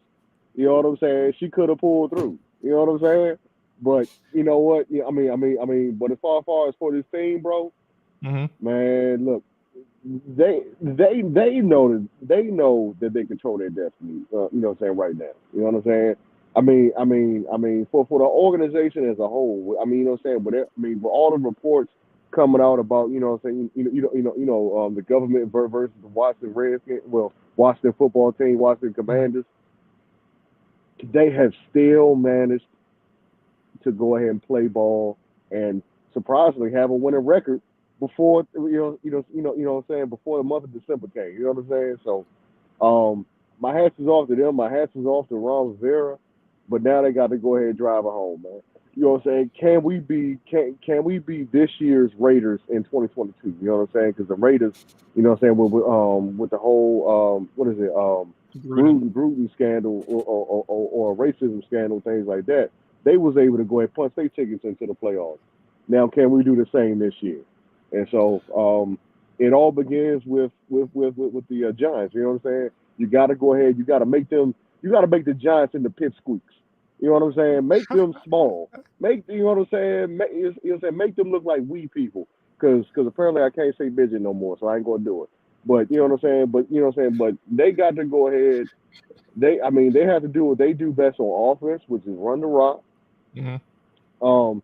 D: you know what I'm saying? She could have pulled through. You know what I'm saying? But you know what? Yeah, but as far as for this team, bro, man, look, they know that they control their destiny. You know what I'm saying right now. You know what I'm saying. For the organization as a whole. I mean, you know what I'm saying. But with all the reports coming out about, you know what I'm saying. The government versus the Washington Redskins. Well, Washington football team, Washington Commanders. They have still managed to go ahead and play ball and surprisingly have a winning record before what I'm saying, before the month of December came. You know what I'm saying? So my hats is off to them, my hats is off to Ron Rivera, but now they got to go ahead and drive it home, man. You know what I'm saying? Can we be this year's Raiders in 2022? You know what I'm saying? Because the Raiders, you know what I'm saying, with the whole what is it, Gruden scandal or racism scandal, things like that, they was able to go ahead and punch their tickets into the playoffs. Now, can we do the same this year? And so it all begins with the Giants. You know what I'm saying? You got to go ahead. You got to make the Giants into pipsqueaks. You know what I'm saying? Make them small. You know what I'm saying? Make them look like we people. Because apparently I can't say midget no more, so I ain't gonna do it. But you know what I'm saying? But they got to go ahead. They have to do what they do best on offense, which is run the rock.
B: Mm-hmm.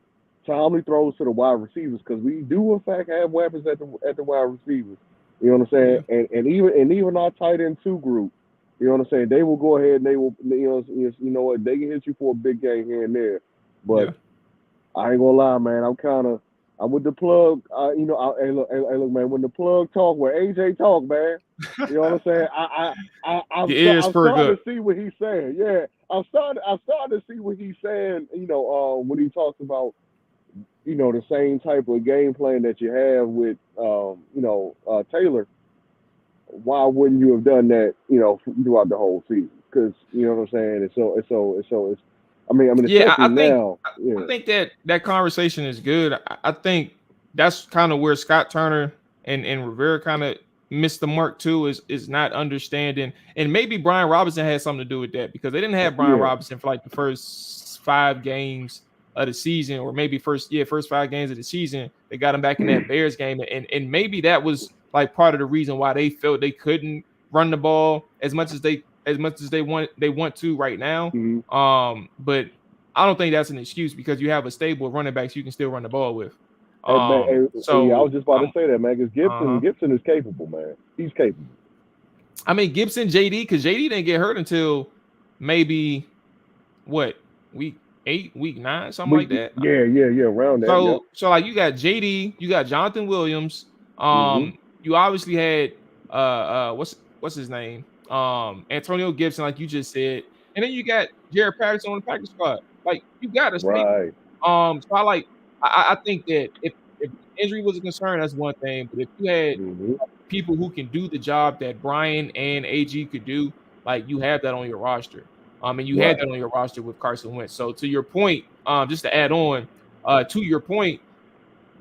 D: Timely throws to the wide receivers, because we do in fact have weapons at the wide receivers. You know what I'm saying? Yeah. And even our tight end 2 group, you know what I'm saying, they will go ahead and they will, you know what, they can hit you for a big game here and there. But I ain't gonna lie, man, I'm with the plug. Hey look, man, when the plug talk, when AJ talk, man, you know what I'm saying? I'm starting to see what he's saying. Yeah, I'm starting to see what he's saying. You know, when he talks about, you know, the same type of game plan that you have with, Taylor. Why wouldn't you have done that, you know, throughout the whole season? Because, you know what I'm saying. It's
B: I think that conversation is good. I think that's kind of where Scott Turner and Rivera kind of missed the mark too, is not understanding. And maybe Brian Robinson had something to do with that, because they didn't have Brian Robinson for like the first 5 games of the season, or maybe first 5 games of the season. They got him back in that Bears game, and maybe that was like part of the reason why they felt they couldn't run the ball as much as they want to right now.
D: Mm-hmm.
B: But I don't think that's an excuse, because you have a stable of running backs you can still run the ball with.
D: I was just about to say that, man, because Gibson is capable, man. He's capable.
B: I mean, Gibson, JD, because JD didn't get hurt until maybe week 8, week 9, something like that.
D: Yeah, around that.
B: So like, you got JD, you got Jonathan Williams. You obviously had what's his name? Antonio Gibson, like you just said, and then you got Jared Patterson on the practice squad. Like, you got a stable.
D: Right.
B: So I think that if injury was a concern, that's one thing. But if you had people who can do the job that Brian and AG could do, like, you have that on your roster. And you had that on your roster with Carson Wentz. So to your point, just to add on, to your point,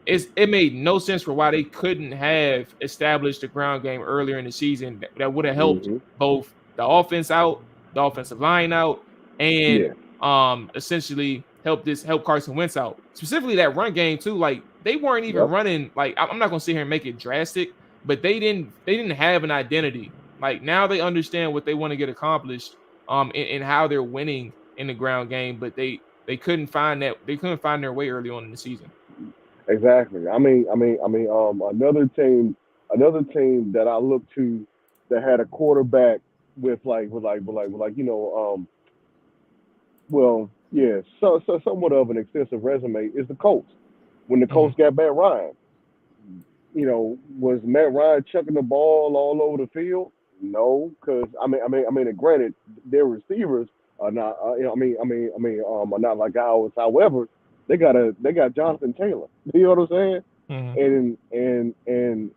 B: it made no sense for why they couldn't have established the ground game earlier in the season. That would have helped both the offense out, the offensive line out, and essentially help Carson Wentz out. Specifically that run game too. Like, they weren't even running. Like, I'm not gonna sit here and make it drastic, but they didn't have an identity. Like, now they understand what they want to get accomplished, and how they're winning in the ground game, but they couldn't find their way early on in the season.
D: Exactly. Another team that I look to that had a quarterback with somewhat of an extensive resume is the Colts. When the Colts got Matt Ryan, you know, was Matt Ryan chucking the ball all over the field? No, because granted, their receivers are not. Are not like ours. However, they got Jonathan Taylor. You know what I'm saying? And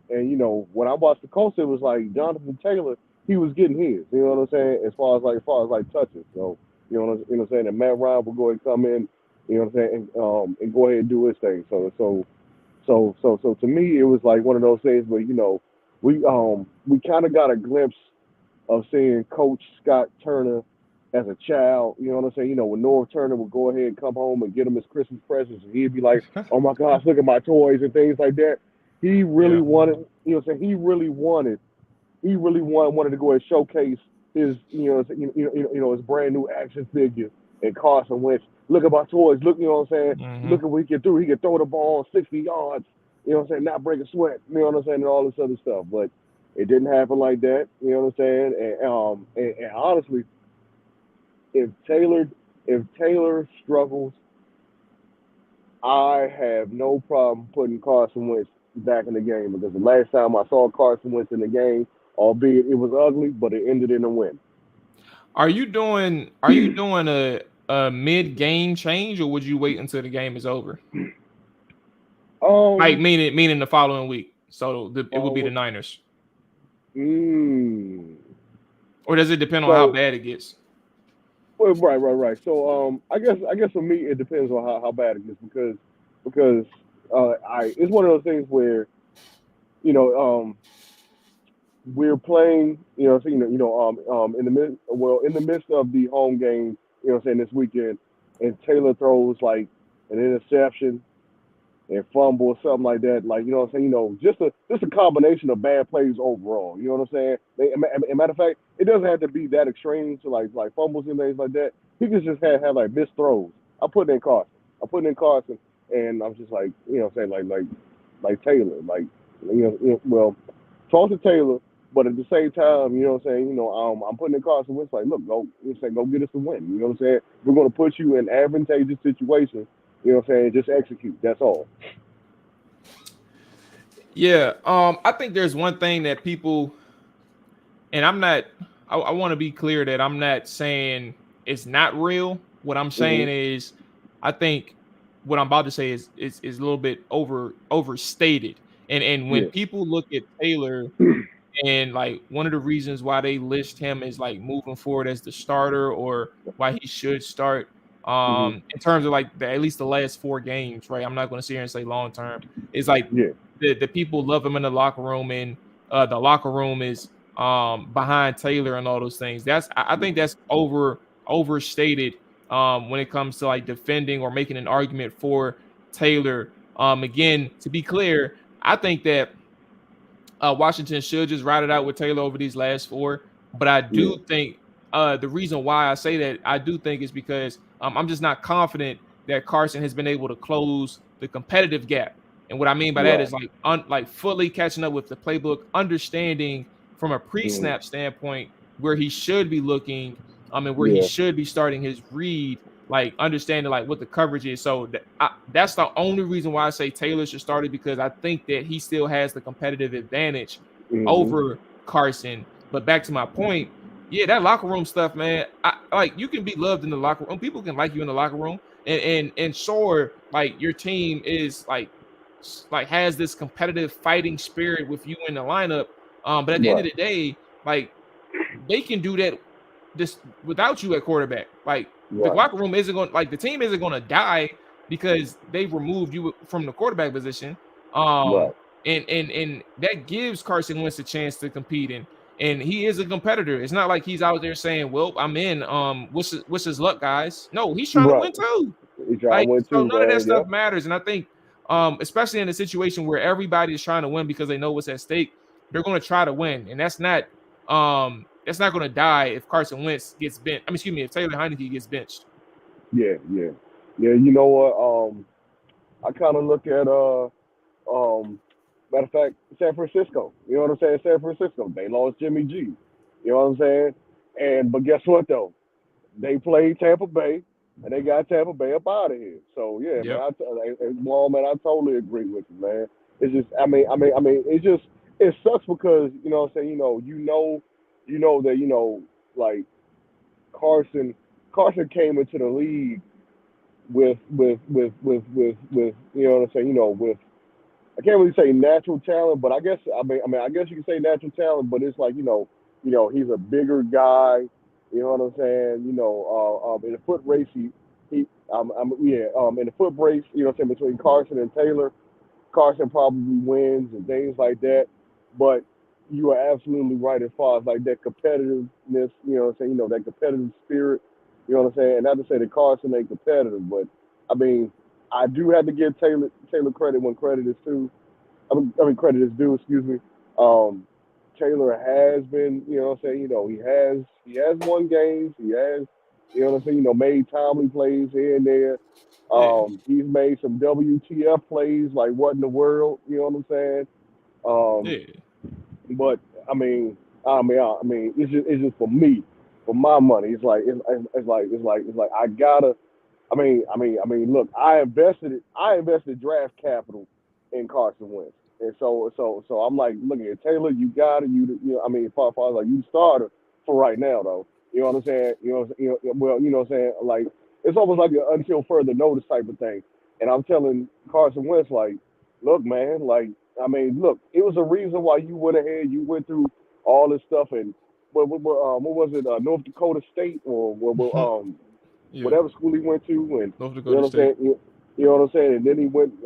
D: you know, when I watched the Colts, it was like Jonathan Taylor, he was getting his. You know what I'm saying? As far as touches. So you know what I'm saying? And Matt Ryan will go ahead and come in. You know what I'm saying? And go ahead and do his thing. So to me, it was like one of those things where, you know, we kind of got a glimpse of seeing Coach Scott Turner as a child. You know what I'm saying? You know, when Norv Turner would go ahead and come home and get him his Christmas presents, and he'd be like, "Oh my gosh, look at my toys," and things like that. He really
B: Yeah.
D: wanted, you know, what I'm saying he really wanted to go and showcase his, his brand new action figure and Carson Wentz. Look at my toys. Look, you know what I'm saying?
B: Hmm.
D: Look at what he can do. He can throw the ball 60 yards. You know what I'm saying? Not break a sweat. You know what I'm saying? And all this other stuff. But it didn't happen like that. You know what I'm saying? And honestly, if Taylor if Taylor struggles, I have no problem putting Carson Wentz back in the game because the last time I saw Carson Wentz in the game, albeit it was ugly, but it ended in a win.
B: Are you doing a mid game change, or would you wait until the game is over? Like
D: Um,
B: meaning the following week. So it would be the
D: um,
B: Niners.
D: mm,
B: Or does it depend on how
D: so
B: bad it gets?
D: well, right. So I guess for me it depends on how bad it is because I it's one of those things where you know we're playing, in the midst of the home game, saying this weekend, and Taylor throws like an interception and fumble or something like that, like just a combination of bad plays overall. You know what I'm saying? Matter of fact, it doesn't have to be that extreme to like fumbles and things like that. He could just have like missed throws. I put it in Carson. And I'm just like, like Taylor, like well, talk to Taylor, but at the same time, you know what I'm saying, I'm putting in Carson Wentz like, look, go get us a win. You know what I'm saying? We're gonna put you in advantageous situations. You know what I'm saying? Just execute. That's all.
B: Yeah. I think there's one thing that people, and I want to be clear that I'm not saying it's not real. What I'm saying
D: Hmm.
B: is, I think what I'm about to say is a little bit overstated. And when
D: Yeah.
B: people look at Taylor, and like one of the reasons why they list him as like moving forward as the starter, or why he should start,
D: Hmm.
B: in terms of like at least the last 4 games, right? I'm not going to sit here and say long term. It's like
D: Yeah.
B: the people love him in the locker room, and the locker room is behind Taylor and all those things. I think that's overstated when it comes to like defending or making an argument for Taylor. Again, to be clear, I think that Washington should just ride it out with Taylor over these last 4. But I
D: Yeah.
B: do think the reason why I say that, I do think, is because I'm just not confident that Carson has been able to close the competitive gap. And what I mean by that
D: Right.
B: is like like fully catching up with the playbook, understanding from a
D: Hmm.
B: pre-snap standpoint where he should be looking, and where he
D: Yeah.
B: should be starting his read, like understanding like what the coverage is. So that's the only reason why I say Taylor should start it, because I think that he still has the competitive advantage
D: Hmm.
B: over Carson. But back to my point, yeah, that locker room stuff, man. Like you can be loved in the locker room. People can like you in the locker room, and sure, like your team is like has this competitive fighting spirit with you in the lineup. But at the end of
D: Right.
B: the day, like they can do that this without you at quarterback. Like the
D: Right.
B: locker room isn't going, like the team isn't going to die because they removed you from the quarterback position. Um,
D: Right.
B: and that gives Carson Wentz a chance to compete, and he is a competitor. It's not like he's out there saying, "Well, I'm in. What's his luck, guys?" No, he's trying to
D: Right.
B: win too.
D: He trying
B: Like,
D: to win
B: so
D: too,
B: none of that
D: man.
B: stuff
D: Yep.
B: matters. And I think, especially in a situation where everybody is trying to win because they know what's at stake, they're going to try to win, and that's not going to die if Carson Wentz gets benched. I mean, excuse me, if Taylor Heineke gets benched.
D: Yeah. Yeah. Yeah. You know what? I kind of look at matter of fact, San Francisco. You know what I'm saying? San Francisco. They lost Jimmy G. You know what I'm saying? But guess what though? They played Tampa Bay, and they got Tampa Bay up out of here. So yeah, man,
B: Yep.
D: well, man, I totally agree with you, man. It's just, it just, it sucks because what I'm saying, that like Carson, Carson came into the league with you know what I'm saying, with I can't really say natural talent, but I guess you can say natural talent, but it's like he's a bigger guy. You know what I'm saying? In the foot race, in the foot race, you know what I'm saying, between Carson and Taylor, Carson probably wins and things like that. But you are absolutely right as far as like that competitiveness. You know what I'm saying? That competitive spirit. You know what I'm saying? And not to say that Carson ain't competitive, but I mean, I do have to give Taylor credit when credit is due. credit is due. Excuse me. Taylor has been, you know what I'm saying, he has won games. He has, you know what I'm saying, made timely plays here and there.
B: Yeah,
D: He's made some WTF plays like what in the world, you know what I'm saying? Um,
B: yeah,
D: but it's just for me, for my money. It's like I gotta. Look, I invested draft capital in Carson Wentz, and so I'm like, looking at Taylor, you got it, far like you starter for right now, though. You know what I'm saying? Well, you know what I'm saying? Like, it's almost like an until further notice type of thing. And I'm telling Carson Wentz, like, look, man, like, look, it was a reason why you went ahead, you went through all this stuff, and what was it, North Dakota State or
B: yeah.
D: whatever school he went to, and
B: North
D: you know
B: Dakota
D: what I'm saying.
B: State.
D: You know what I'm saying, and then he went.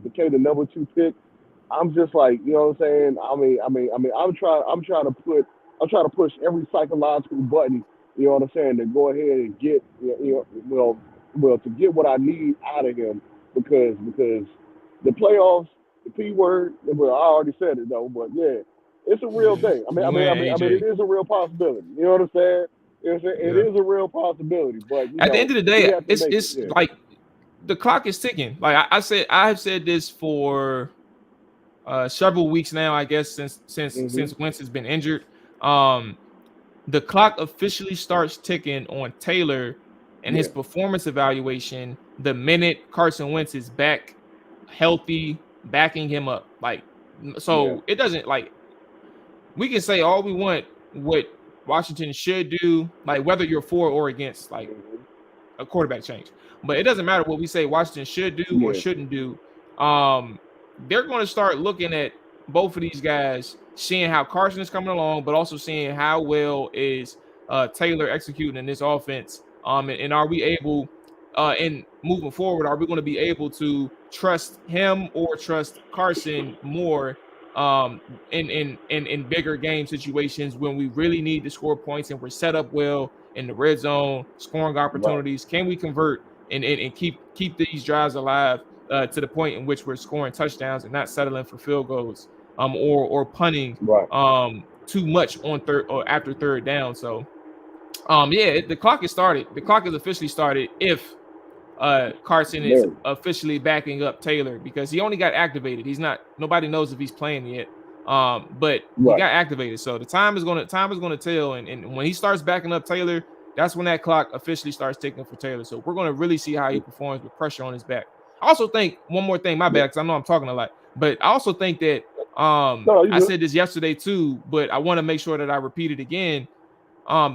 D: Became the number 2 pick. I'm just like, you know what I'm saying. I'm trying to push every psychological button. You know what I'm saying, to go ahead and get, to get what I need out of him, because the playoffs, the P word. Well, I already said it though, but yeah, it's a real
B: Yeah,
D: thing.
B: you and
D: It
B: AJ.
D: is a real possibility. You know what I'm saying? You know what I'm saying? It
B: Yeah.
D: is a real possibility, but
B: At the end of the
D: we
B: day,
D: have to make it.
B: it's
D: Yeah.
B: like the clock is ticking. Like I have said this for several weeks now, I guess
D: Hmm.
B: since Wentz has been injured. Um, the clock officially starts ticking on Taylor and his
D: Yeah.
B: performance evaluation the minute Carson Wentz is back healthy, backing him up. Like,
D: Yeah.
B: so it doesn't like we can say all we want what Washington should do, like whether you're for or against, like
D: Hmm.
B: a quarterback change. But it doesn't matter what we say Washington should do or
D: Yeah.
B: shouldn't do. They're going to start looking at both of these guys, seeing how Carson is coming along, but also seeing how well is Taylor executing in this offense. And are we able, in moving forward, are we going to be able to trust him or trust Carson more in bigger game situations when we really need to score points and we're set up well in the red zone, scoring
D: Right.
B: opportunities? Can we convert and keep these drives alive to the point in which we're scoring touchdowns and not settling for field goals or punting
D: Right.
B: too much on third or after third down? So yeah, the clock is started. The clock is officially started if Carson is
D: Very.
B: officially backing up Taylor, because he only got activated. He's not. Nobody knows if he's playing yet. But he
D: Right.
B: got activated, so the time is gonna tell. And when he starts backing up Taylor, that's when that clock officially starts ticking for Taylor. So we're gonna really see how he performs with pressure on his back. I also think one more thing. My
D: Yeah.
B: bad, because I know I'm talking a lot, but I also think that
D: No, you
B: I
D: good.
B: said this yesterday too, but I want to make sure that I repeat it again.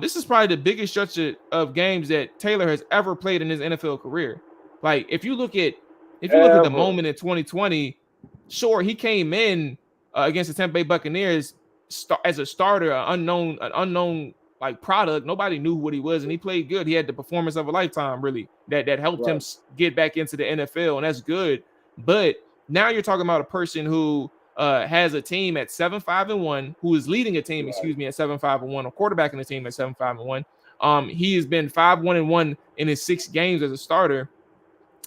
B: This is probably the biggest stretch of games that Taylor has ever played in his NFL career. Like if you look at the
D: Ever.
B: moment in 2020, sure, he came in against the Tampa Bay Buccaneers as a starter, an unknown like product. Nobody knew what he was, and he played good. He had the performance of a lifetime, really, that helped him
D: Right.
B: get back into the NFL, and that's good. But now you're talking about a person who has a team at 7-5-1, who is leading a team,
D: Right.
B: excuse me, at 7-5-1, or quarterbacking the team at 7-5-1. He has been 5-1-1 in his 6 games as a starter,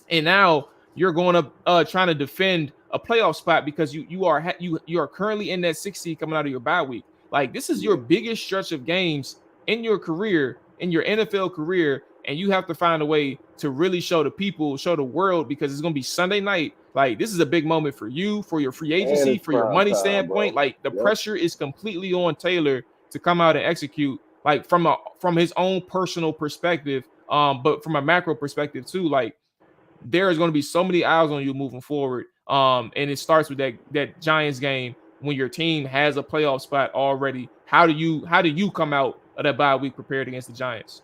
B: and now you're going up trying to defend a playoff spot because you are currently in that 6 seed coming out of your bye week. Like, this is your
D: Yeah.
B: biggest stretch of games in your career, in your NFL career, and you have to find a way to really show the people, show the world, because it's going to be Sunday night. Like, this is a big moment for you, for your free
D: And
B: agency,
D: it's
B: for your
D: prime
B: money
D: time,
B: standpoint.
D: bro.
B: Like, the
D: Yep.
B: pressure is completely on Taylor to come out and execute, like from his own personal perspective, but from a macro perspective too. Like, there is going to be so many eyes on you moving forward. And it starts with that Giants game when your team has a playoff spot already. How do you come out of that bye week prepared against the Giants?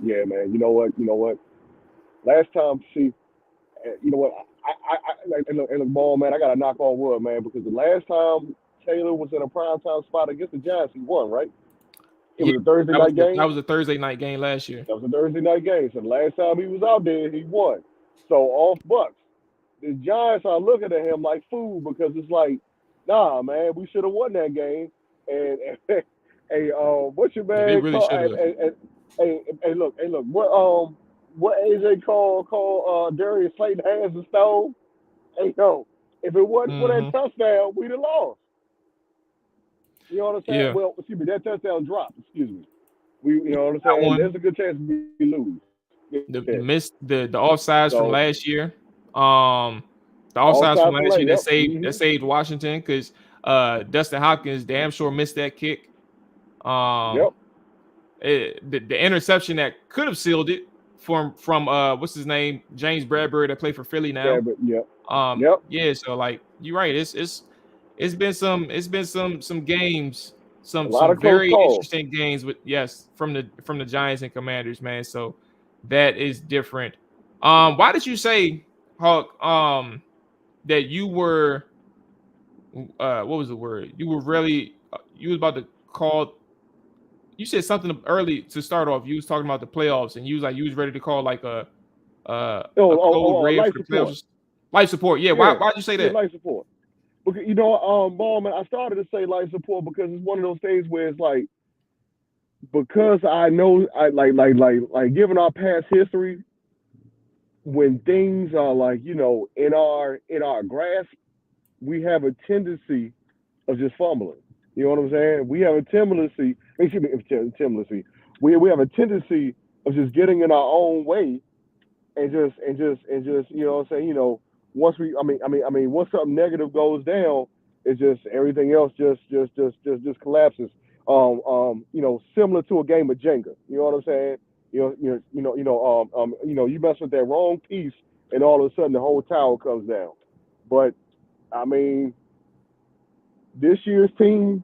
D: Yeah, man. You know what? You know what? Last time, see, you know what? Look, ball, man. I got to knock on wood, man, because the last time Taylor was in a prime time spot against the Giants, he won, right? It
B: Yeah,
D: was a Thursday
B: that was
D: night
B: that
D: game.
B: was a Thursday night game last year.
D: That was a Thursday night game. So the last time he was out there, he won. So off Bucks. The Giants are looking at him like fool, because it's like, nah, man, we should have won that game. And hey, what's your
B: Yeah, they
D: man
B: really
D: called?
B: should have.
D: Hey, look, what what AJ called Darius Slayton hands and stole. Hey, yo, if it wasn't for that touchdown, we'd have lost. You know what I'm saying?
B: Yeah.
D: Well, excuse me, that touchdown dropped. Excuse me. You know what I'm
B: That
D: saying?
B: one.
D: There's a good chance we lose.
B: The offsides from last year. The offsides from last year that saved Washington because Dustin Hopkins damn sure missed that kick. The interception that could have sealed it from what's his name, James Bradbury, that played for Philly now. Yeah, so like you're right. It's been some games, some very interesting games from the Giants and Commanders, man. So that is different. Why did you say, Hawk, that you were what was the word? You were really you was about to call. You said something early to start off. You was talking about the playoffs, and you was ready to call like a code red for the playoffs. Life support. Yeah. Why'd you say that?
D: Life support. Because Ballman, I started to say life support because it's one of those things where it's like, because I know I like given our past history, when things are like, in our grasp, we have a tendency of just fumbling. You know what I'm saying? We have a tendency. We have a tendency of just getting in our own way, and just you know what I'm saying? Once once something negative goes down, it's just everything else just collapses. Similar to a game of Jenga. You know what I'm saying? You mess with that wrong piece, and all of a sudden the whole tower comes down. But this year's team,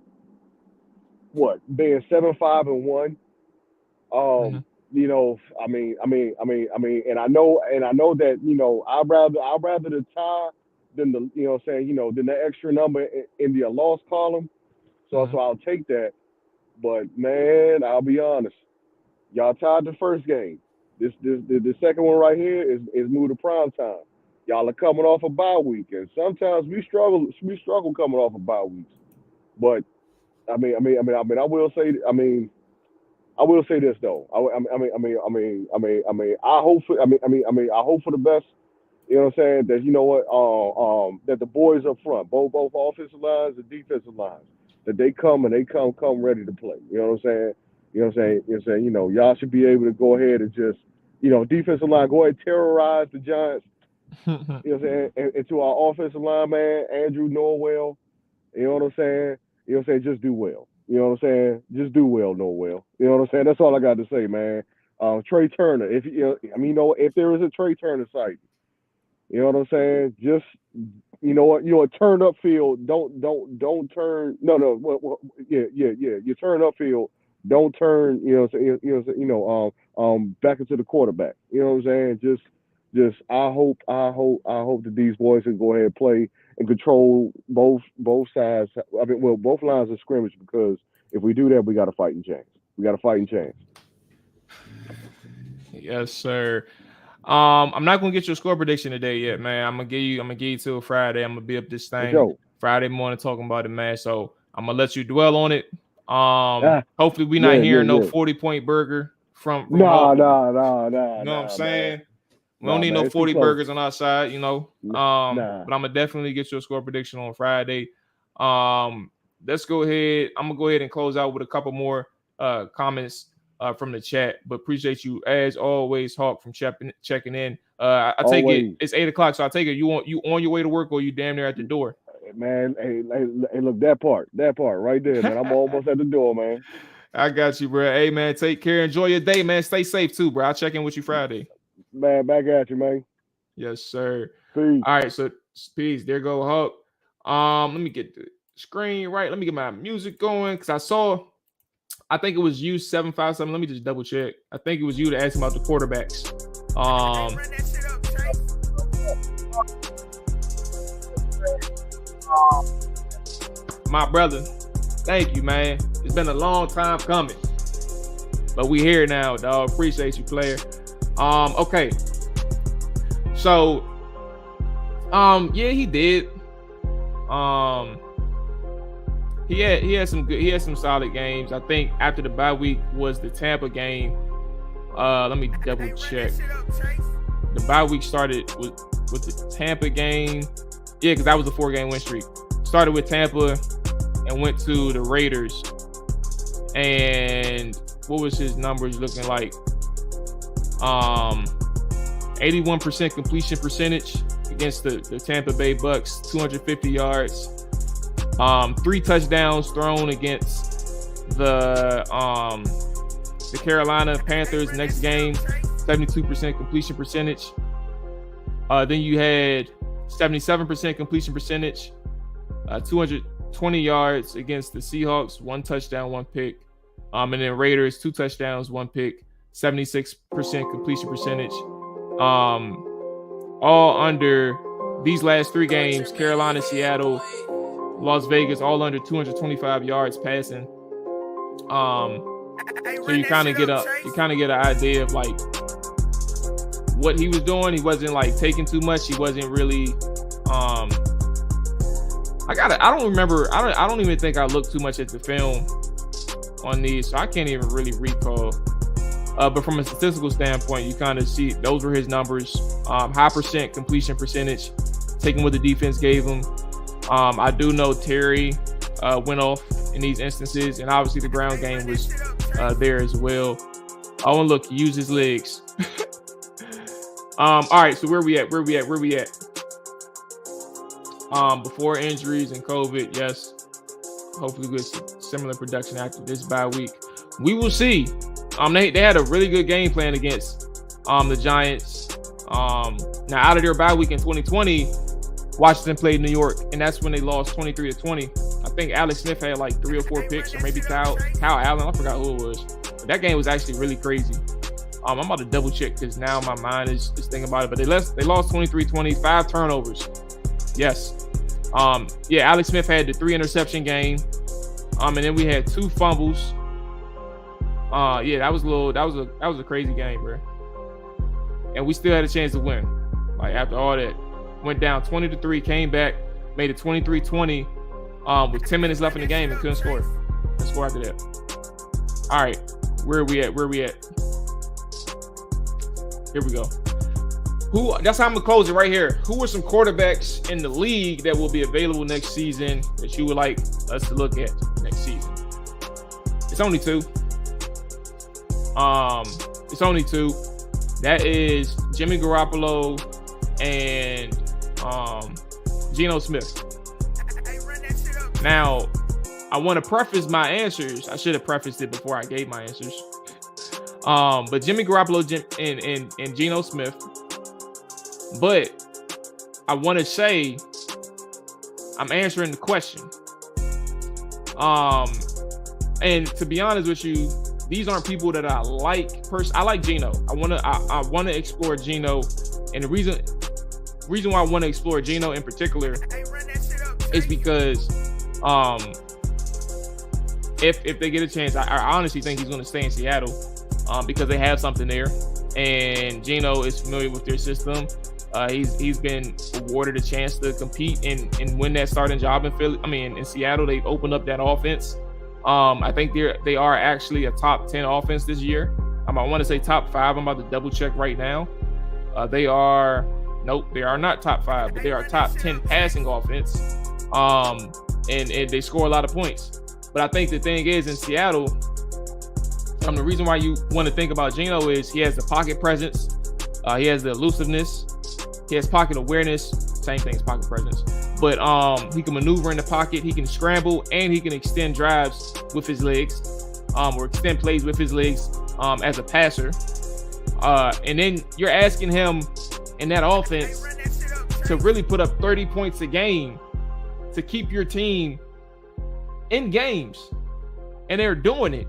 D: being 7-5-1, and I know that I'd rather the tie than than the extra number in the loss column. So I'll take that. But man, I'll be honest, y'all tied the first game. The second one right here is moved to prime time. Y'all are coming off a bye week, and sometimes we struggle coming off of bye weeks. But I will say this though. I hope for the best. You know what I'm saying? That that the boys up front, both offensive lines and defensive lines, that they come ready to play. You know what I'm saying? You know what I'm saying? Y'all should be able to go ahead and just, defensive line, go ahead and terrorize the Giants. You know what I'm saying? And to our offensive line, man, Andrew Norwell. You know what I'm saying? You know what I'm saying? Just do well. You know what I'm saying? Just do well, Norwell. You know what I'm saying? That's all I got to say, man. Trey Turner. If if there is a Trey Turner site, you know what I'm saying? Just turn up field. Don't turn. You turn up field. Don't turn. Back into the quarterback. You know what I'm saying? Just I hope that these boys can go ahead and play and control both sides. Both lines of scrimmage, because if we do that, we got a fighting chance.
B: Yes, sir. I'm not gonna get your score prediction today yet, man. I'm gonna give you till Friday. I'm gonna be up this thing Friday morning talking about it, man. So I'm gonna let you dwell on it. Hopefully we're not hearing no 40-point burger from
D: Nah.
B: You know what I'm saying? Man. We don't need no 40 burgers on our side, But I'm gonna definitely get your score prediction on Friday. Let's go ahead. I'm gonna go ahead and close out with a couple more comments from the chat, but appreciate you as always, Hawk, from checking in. I take it it's 8:00, so I take it you on your way to work, or you damn near at the door.
D: Man, hey, look, that part right there, man. I'm almost at the door, man.
B: I got you, bro. Hey, man, take care. Enjoy your day, man. Stay safe too, bro. I'll check in with you Friday.
D: Man, back at you, man.
B: Yes, sir.
D: Peace.
B: All right, so peace. There go Hawk. Let me get the screen right. Let me get my music going, because I think it was you 757. Let me just double check. I think it was you to ask about the quarterbacks. My brother, thank you, man. It's been a long time coming, but we here now, dog. Appreciate you, player. Okay. So, yeah, he did. He had some solid games. I think after the bye week was the Tampa game. Let me double check. The bye week started with the Tampa game. Yeah, because that was a 4-game win streak. Started with Tampa and went to the Raiders. And what was his numbers looking like? 81% completion percentage against the Tampa Bay Bucks, 250 yards. 3 touchdowns thrown against the Carolina Panthers next game, 72% completion percentage. Then you had 77% completion percentage, 220 yards against the Seahawks, 1 touchdown, 1 pick. And then Raiders, 2 touchdowns, 1 pick, 76% completion percentage. All under these last 3 games, Carolina, Seattle, Las Vegas, all under 225 yards passing. So you kind of get an idea of like what he was doing. He wasn't like taking too much. He wasn't really. I don't remember. I don't even think I looked too much at the film on these, so I can't even really recall. But from a statistical standpoint, you kind of see those were his numbers. High percent completion percentage, taking what the defense gave him. I do know Terry went off in these instances, and obviously the ground game was there as well. Oh, and look, he used his legs. All right, so where we at? Before injuries and COVID, yes. Hopefully with similar production after this bye week. We will see. They had a really good game plan against the Giants. Now out of their bye week in 2020, Washington played New York, and that's when they lost 23-20. I think Alex Smith had like 3 or 4 picks, or maybe Kyle Allen. I forgot who it was. But that game was actually really crazy. I'm about to double check because now my mind is thinking about it. But they lost 23-20, 5 turnovers. Yes. Alex Smith had the 3 interception game. And then we had 2 fumbles. That was a crazy game, bro. And we still had a chance to win. Like after all that, went down 20-3, came back, made it 23-20, with 10 minutes left in the game and couldn't score. Couldn't score after that. All right, where are we at? Here we go. That's how I'm gonna close it right here. Who are some quarterbacks in the league that will be available next season that you would like us to look at next season? It's only 2. That is Jimmy Garoppolo and Geno Smith. Now, I want to preface my answers. I should have prefaced it before I gave my answers. But Jimmy Garoppolo and Geno Smith. But I want to say I'm answering the question. And to be honest with you, these aren't people that I like. I like Geno. I want to explore Geno, and the reason why I want to explore Geno in particular is because if they get a chance, I honestly think he's going to stay in Seattle because they have something there, and Geno is familiar with their system. He's been awarded a chance to compete and win that starting job in Seattle. They've opened up that offense. I think they are actually a top 10 offense this year. I want to say top 5. I'm about to double check right now. They are not top 5, but they are top 10 passing offense. And they score a lot of points. But I think the thing is in Seattle, the reason why you want to think about Geno is he has the pocket presence, he has the elusiveness, he has pocket awareness, same thing as pocket presence. But he can maneuver in the pocket, he can scramble, and he can extend drives with his legs, or extend plays with his legs as a passer. And then you're asking him in that offense to really put up 30 points a game to keep your team in games. And they're doing it.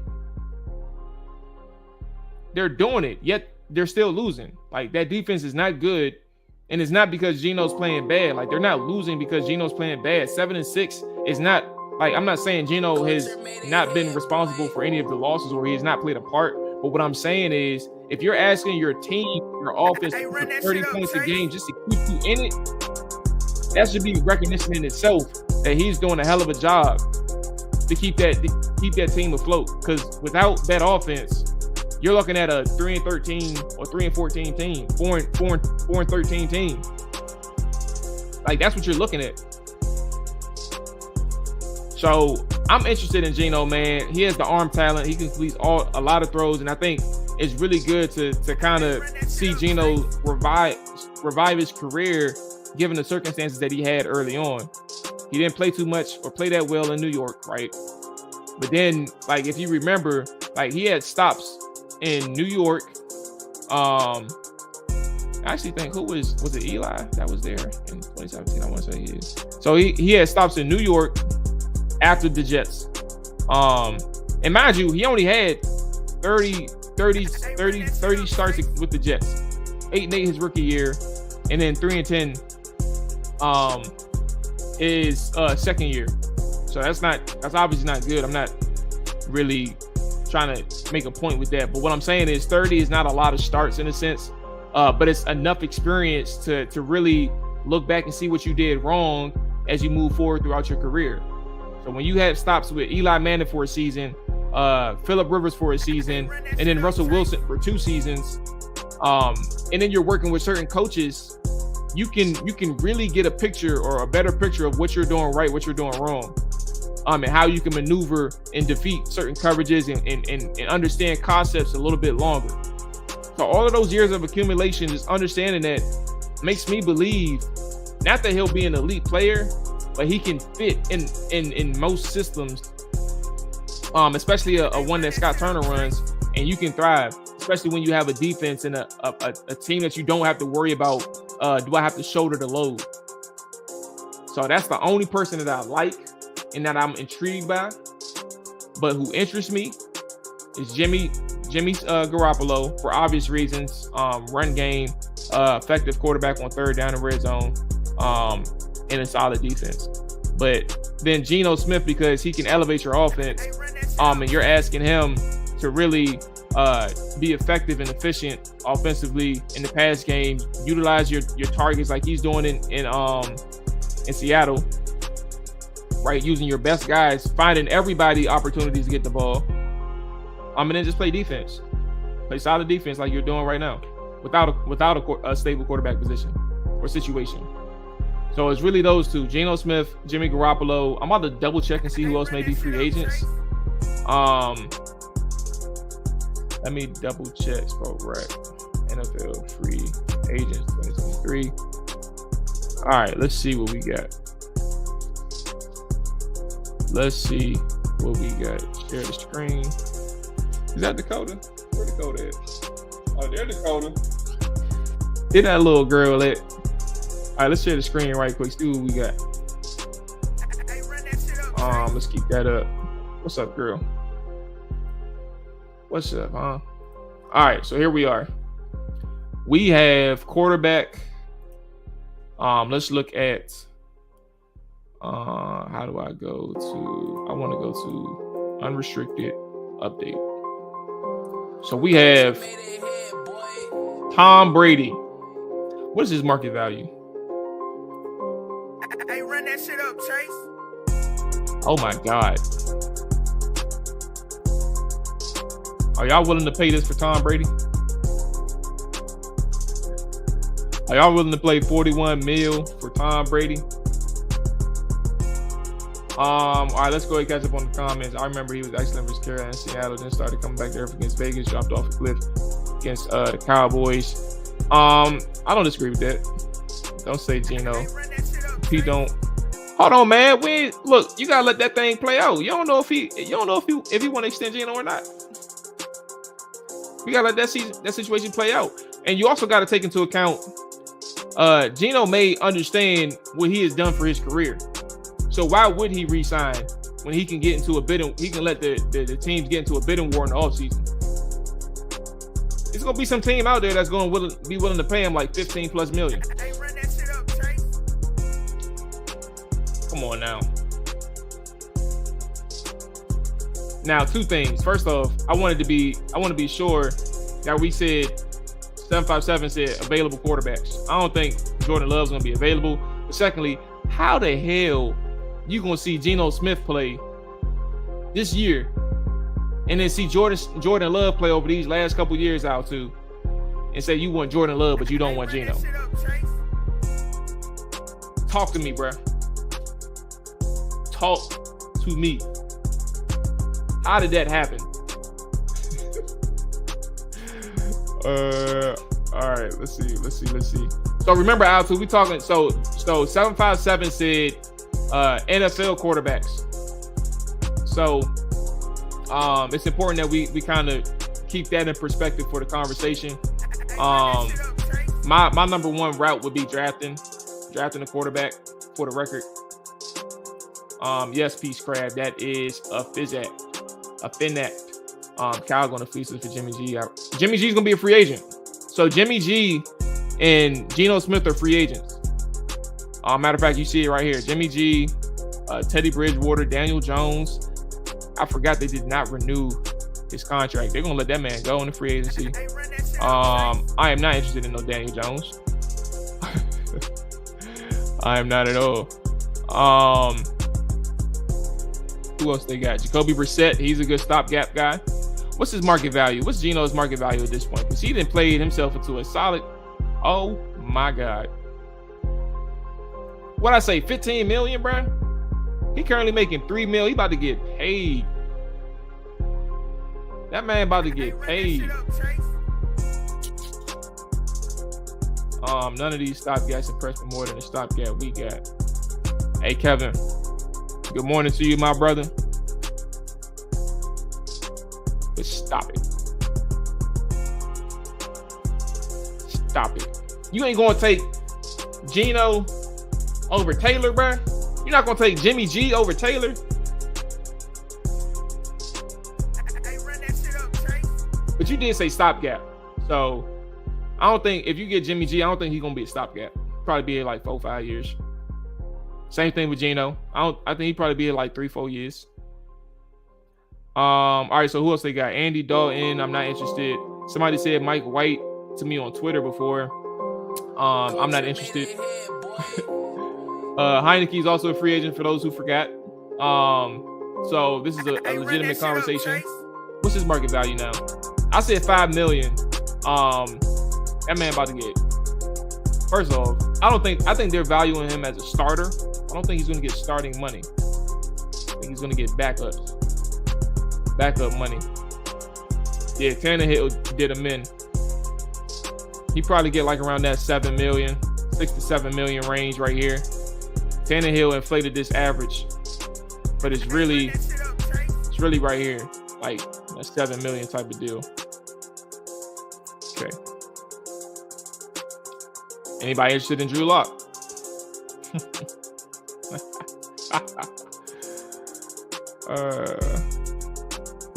B: Yet they're still losing. Like, that defense is not good. And it's not because Geno's playing bad. Like, they're not losing because Geno's playing bad. 7-6 is not, like, I'm not saying Geno has not been responsible for any of the losses or he has not played a part. But what I'm saying is, if you're asking your team, your offense to put 30 points a game just to keep you in it, that should be recognition in itself that he's doing a hell of a job to keep that team afloat. Because without that offense, you're looking at a 3-13 or 3-14 team, 4-13 team. Like, that's what you're looking at. So I'm interested in Geno, man. He has the arm talent. He can complete a lot of throws, and I think it's really good to kind of see Geno revive his career given the circumstances that he had early on. He didn't play too much or play that well in New York, right? But then, like, if you remember, like, he had stops in New York. I actually think was it Eli that was there in 2017? I want to say he is. So he had stops in New York after the Jets. And mind you, he only had 30 starts with the Jets. 8-8 his rookie year, and then 3-10 his second year. So that's obviously not good. I'm not really trying to make a point with that. But what I'm saying is 30 is not a lot of starts in a sense, but it's enough experience to really look back and see what you did wrong as you move forward throughout your career. So when you have stops with Eli Manning for a season, Phillip Rivers for a season, and then Russell Wilson for 2 seasons, and then you're working with certain coaches, you can really get a picture or a better picture of what you're doing right, what you're doing wrong, and how you can maneuver and defeat certain coverages and understand concepts a little bit longer. So all of those years of accumulation, just understanding that, makes me believe not that he'll be an elite player, but he can fit in most systems, especially a one that Scott Turner runs, and you can thrive, especially when you have a defense and a team that you don't have to worry about, do I have to shoulder the load? So that's the only person that I like and that I'm intrigued by, but who interests me is Jimmy Garoppolo for obvious reasons. Run game, effective quarterback on third down and red zone, and a solid defense. But then Geno Smith, because he can elevate your offense, and you're asking him to really be effective and efficient offensively in the pass game, utilize your targets like he's doing in Seattle, right? Using your best guys, finding everybody opportunities to get the ball, and then just play defense, play solid defense like you're doing right now, without a stable quarterback position or situation. So it's really those two: Geno Smith, Jimmy Garoppolo. I'm about to double check and see who else may be free agents. Let me double check. Correct. NFL free agents 2023. All right, let's see what we got. Let's see what we got. Share the screen. Is that Dakota? Where Dakota at? Oh, there Dakota. Did that little girl at? All right, let's share the screen right quick. See what we got. Let's keep that up. What's up, girl? What's up, huh? All right, so here we are. We have quarterback. Let's look at. How do I go to? I want to go to unrestricted update. So we have Tom Brady. What is his market value?
C: Hey, run that shit up, Chase.
B: Oh my God. Are y'all willing to pay this for Tom Brady? Are y'all willing to play $41 million for Tom Brady? All right, let's go ahead and catch up on the comments. I remember he was excellent for Carolina and Seattle, then started coming back there against Vegas, dropped off a cliff against the Cowboys. I don't disagree with that. Don't say Geno. He don't. Hold on, man. Look, you gotta let that thing play out. You don't know if he want to extend Geno or not. You gotta let that situation play out, and you also got to take into account Geno may understand what he has done for his career. So why would he re-sign when he can get into a bidding? He can let the teams get into a bidding war in the offseason. There's gonna be some team out there that's going to be willing to pay him like $15+ million.
C: Hey, run that shit up, Chase.
B: Come on now. Now, two things. First off, I want to be sure that we said 757 said available quarterbacks. I don't think Jordan Love's gonna be available. But secondly, how the hell you gonna see Geno Smith play this year and then see Jordan Love play over these last couple years out too, and say you want Jordan Love, but you don't want Geno. Talk to me, bruh. Talk to me. How did that happen? All right, let's see. So remember, Al, too, we talking. So 757 said NFL quarterbacks. So it's important that we kind of keep that in perspective for the conversation. My number one route would be drafting a quarterback, for the record. Yes, Peace Crab, that is a Finact. Kyle going to fleece us for Jimmy G. Jimmy G is going to be a free agent. So Jimmy G and Geno Smith are free agents. Matter of fact, you see it right here. Jimmy G, Teddy Bridgewater, Daniel Jones. I forgot they did not renew his contract. They're going to let that man go in the free agency. I am not interested in no Daniel Jones. I am not at all. Who else they got? Jacoby Brissett. He's a good stopgap guy. What's his market value? What's Geno's market value at this point? Because he didn't play himself into a solid. Oh my God. What I say? 15 million, bro. He currently making 3 million. He about to get paid. That man about to get paid. None of these stopgaps impress me more than the stopgap we got. Hey, Kevin. Good morning to you, my brother. But stop it. Stop it. You ain't gonna take Geno over Taylor, bro. You're not gonna take Jimmy G over Taylor. But you did say stopgap. So I don't think if you get Jimmy G, I don't think he's gonna be a stopgap. Probably be here like 4-5 years. Same thing with Geno. I think he'd probably be here like 3-4 years. All right, so who else they got? Andy Dalton, I'm not interested. Somebody said Mike White to me on Twitter before. I'm not interested. Heineke's also a free agent for those who forgot. So this is a legitimate conversation. What's his market value now? I said 5 million. That man about to get. First off, I think they're valuing him as a starter. I don't think he's going to get starting money. I think he's going to get backup money. Yeah, Tannehill did him in. He probably get like around that 7 million, 6 to 7 million range right here. Tannehill inflated this average, but it's really right here, like a 7 million type of deal. Okay. Anybody interested in Drew Lock?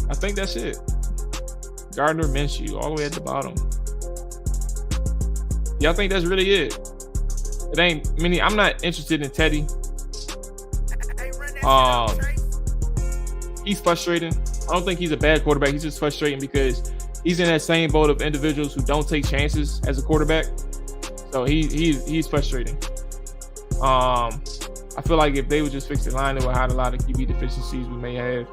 B: I think that's it. Gardner Minshew, all the way at the bottom. Yeah, I think that's really it. It ain't many. I'm not interested in Teddy. He's frustrating. I don't think he's a bad quarterback. He's just frustrating because he's in that same boat of individuals who don't take chances as a quarterback. So he's frustrating. I feel like if they would just fix the line, it would hide a lot of QB deficiencies we may have.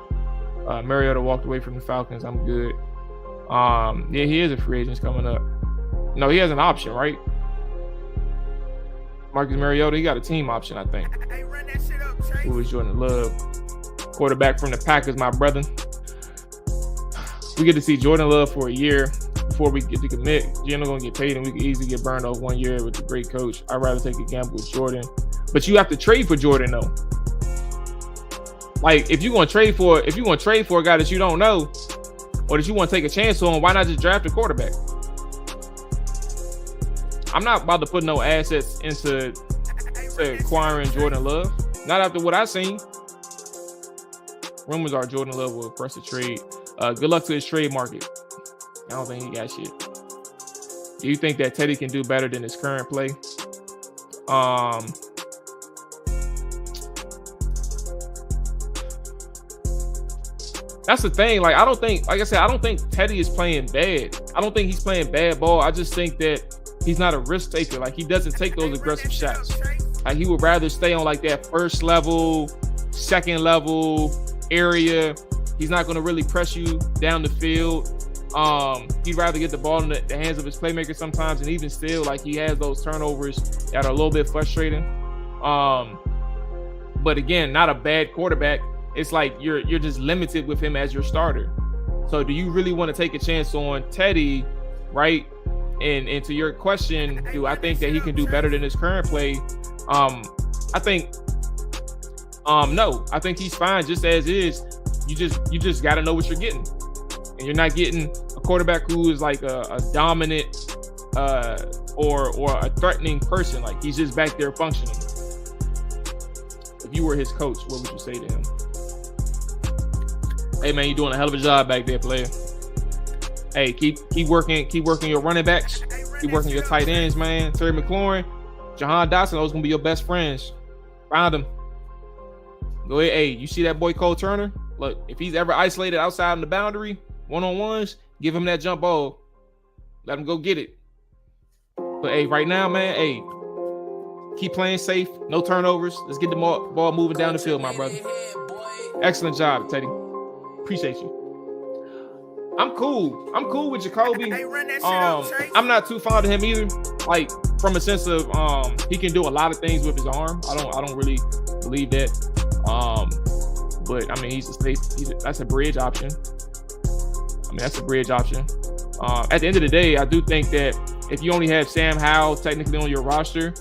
B: Mariota walked away from the Falcons. I'm good. Yeah, he is a free agent coming up. No, he has an option, right? Marcus Mariota, he got a team option, I think. Who is Jordan Love? Quarterback from the Packers, my brother. We get to see Jordan Love for a year before we get to commit. Geno gonna get paid, and we can easily get burned off 1 year with a great coach. I'd rather take a gamble with Jordan. But you have to trade for Jordan, though. Like, if you want to trade for a guy that you don't know, or that you want to take a chance on, why not just draft a quarterback? I'm not about to put no assets into acquiring Jordan Love. Not after what I've seen. Rumors are Jordan Love will press a trade. Good luck to his trade market. I don't think he got shit. Do you think that Teddy can do better than his current play? That's the thing. Like I don't think Teddy is playing bad. I don't think he's playing bad ball. I just think that he's not a risk taker. Like he doesn't take those aggressive shots. Like he would rather stay on like that first level, second level area He's not going to really press you down the field. He'd rather get the ball in the hands of his playmaker sometimes, and even still, like, he has those turnovers that are a little bit frustrating. But again, not a bad quarterback. It's like you're just limited with him as your starter. So do you really want to take a chance on Teddy, right? And to your question, do I think that he can do better than his current play? I think no. I think he's fine just as is. You just got to know what you're getting, and you're not getting a quarterback who is like a dominant or a threatening person. Like, he's just back there functioning. If you were his coach, what would you say to him? Hey man, you're doing a hell of a job back there, player. Hey, keep working your running backs, keep working your tight ends, man. Terry McLaurin, Jahan Dotson, those gonna be your best friends. Find them. Go ahead. Hey, you see that boy Cole Turner? Look, if he's ever isolated outside on the boundary, one-on-ones, give him that jump ball. Let him go get it. But hey, right now, man, hey, keep playing safe. No turnovers. Let's get the ball moving down the field, my brother. Excellent job, Teddy. Appreciate you. I'm cool with Jacoby. I'm not too fond of him either. Like, from a sense of he can do a lot of things with his arm. I don't really believe that. But I mean, that's a bridge option. At the end of the day, I do think that if you only have Sam Howell technically on your roster,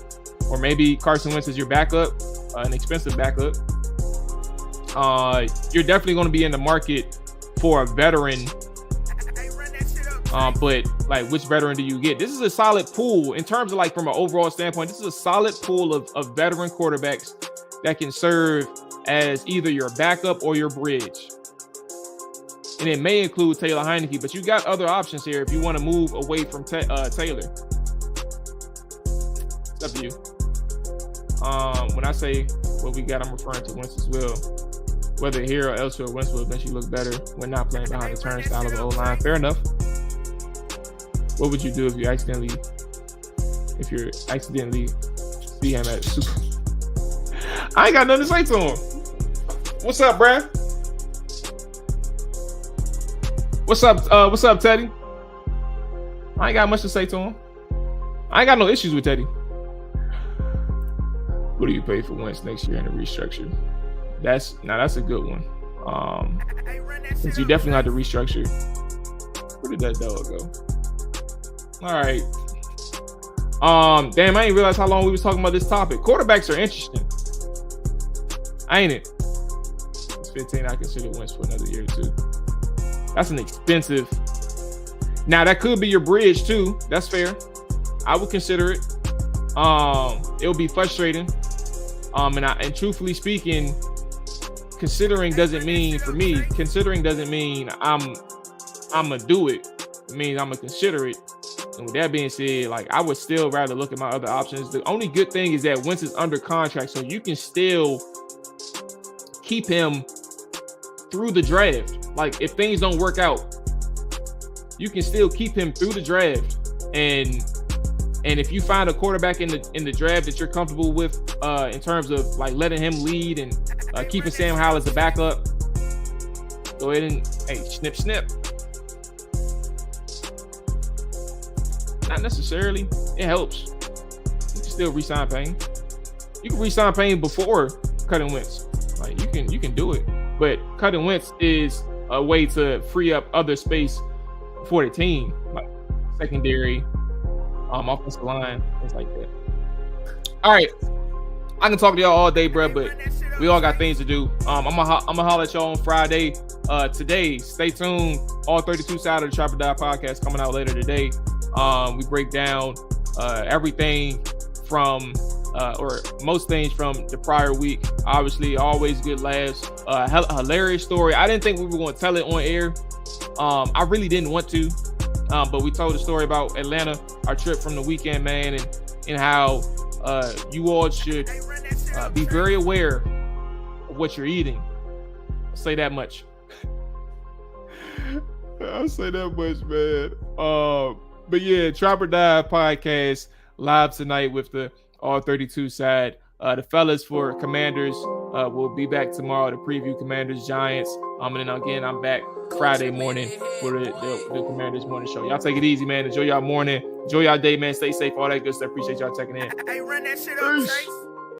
B: or maybe Carson Wentz is your backup, an expensive backup, you're definitely going to be in the market for a veteran. But like, which veteran do you get? This is a solid pool in terms of, like, from an overall standpoint. This is a solid pool of veteran quarterbacks that can serve as either your backup or your bridge. And it may include Taylor Heineke, but you got other options here if you want to move away from Taylor. It's up to you. When I say what we got, I'm referring to Wentz as well. Whether here or elsewhere, Wentz will eventually look better when not playing behind the turnstile of the O-line. Fair enough. What would you do if you accidentally see him at Super? I ain't got nothing to say to him. What's up, Brad? What's up, Teddy? I ain't got much to say to him. I ain't got no issues with Teddy. What do you pay for Wentz next year in a restructure? That's a good one. Since you definitely have to restructure. Where did that dog go? All right. Damn, I didn't realize how long we was talking about this topic. Quarterbacks are interesting, ain't it? It's 15. I consider Wentz for another year or two. That's an expensive. Now that could be your bridge too. That's fair. I would consider it. It'll be frustrating. And truthfully speaking, considering doesn't mean I'm gonna do it. It means I'm gonna consider it. And with that being said, like, I would still rather look at my other options. The only good thing is that Wentz is under contract, so you can still keep him through the draft. Like, if things don't work out, you can still keep him through the draft. And if you find a quarterback in the draft that you're comfortable with, in terms of like letting him lead and keeping Sam Howell as a backup, go ahead and snip. Not necessarily. It helps. You can still re-sign Payne. You can re-sign Payne before cutting Wentz. Like, you can do it. But cutting Wentz is a way to free up other space for the team, like secondary, offensive line, things like that. All right, I can talk to y'all all day, bro, but we all got things to do. I'm gonna holler at y'all on Friday. Today, stay tuned. All 32 side of the Trapper Die podcast coming out later today. We break down everything from or most things from the prior week. Obviously, always good laughs. Hilarious story. I didn't think we were going to tell it on air. I really didn't want to, but we told a story about Atlanta, our trip from the weekend, man, and how you all should be very aware of what you're eating. I'll say that much. I'll say that much, man. But yeah, Trapper Die podcast live tonight with the all 32 side. The fellas for Commanders We'll be back tomorrow to preview Commanders Giants. And then again, I'm back Friday morning for the Commanders morning show. Y'all take it easy, man. Enjoy y'all morning. Enjoy y'all day, man. Stay safe. All that good stuff. Appreciate y'all checking in.
C: Hey, run that shit up, Chase.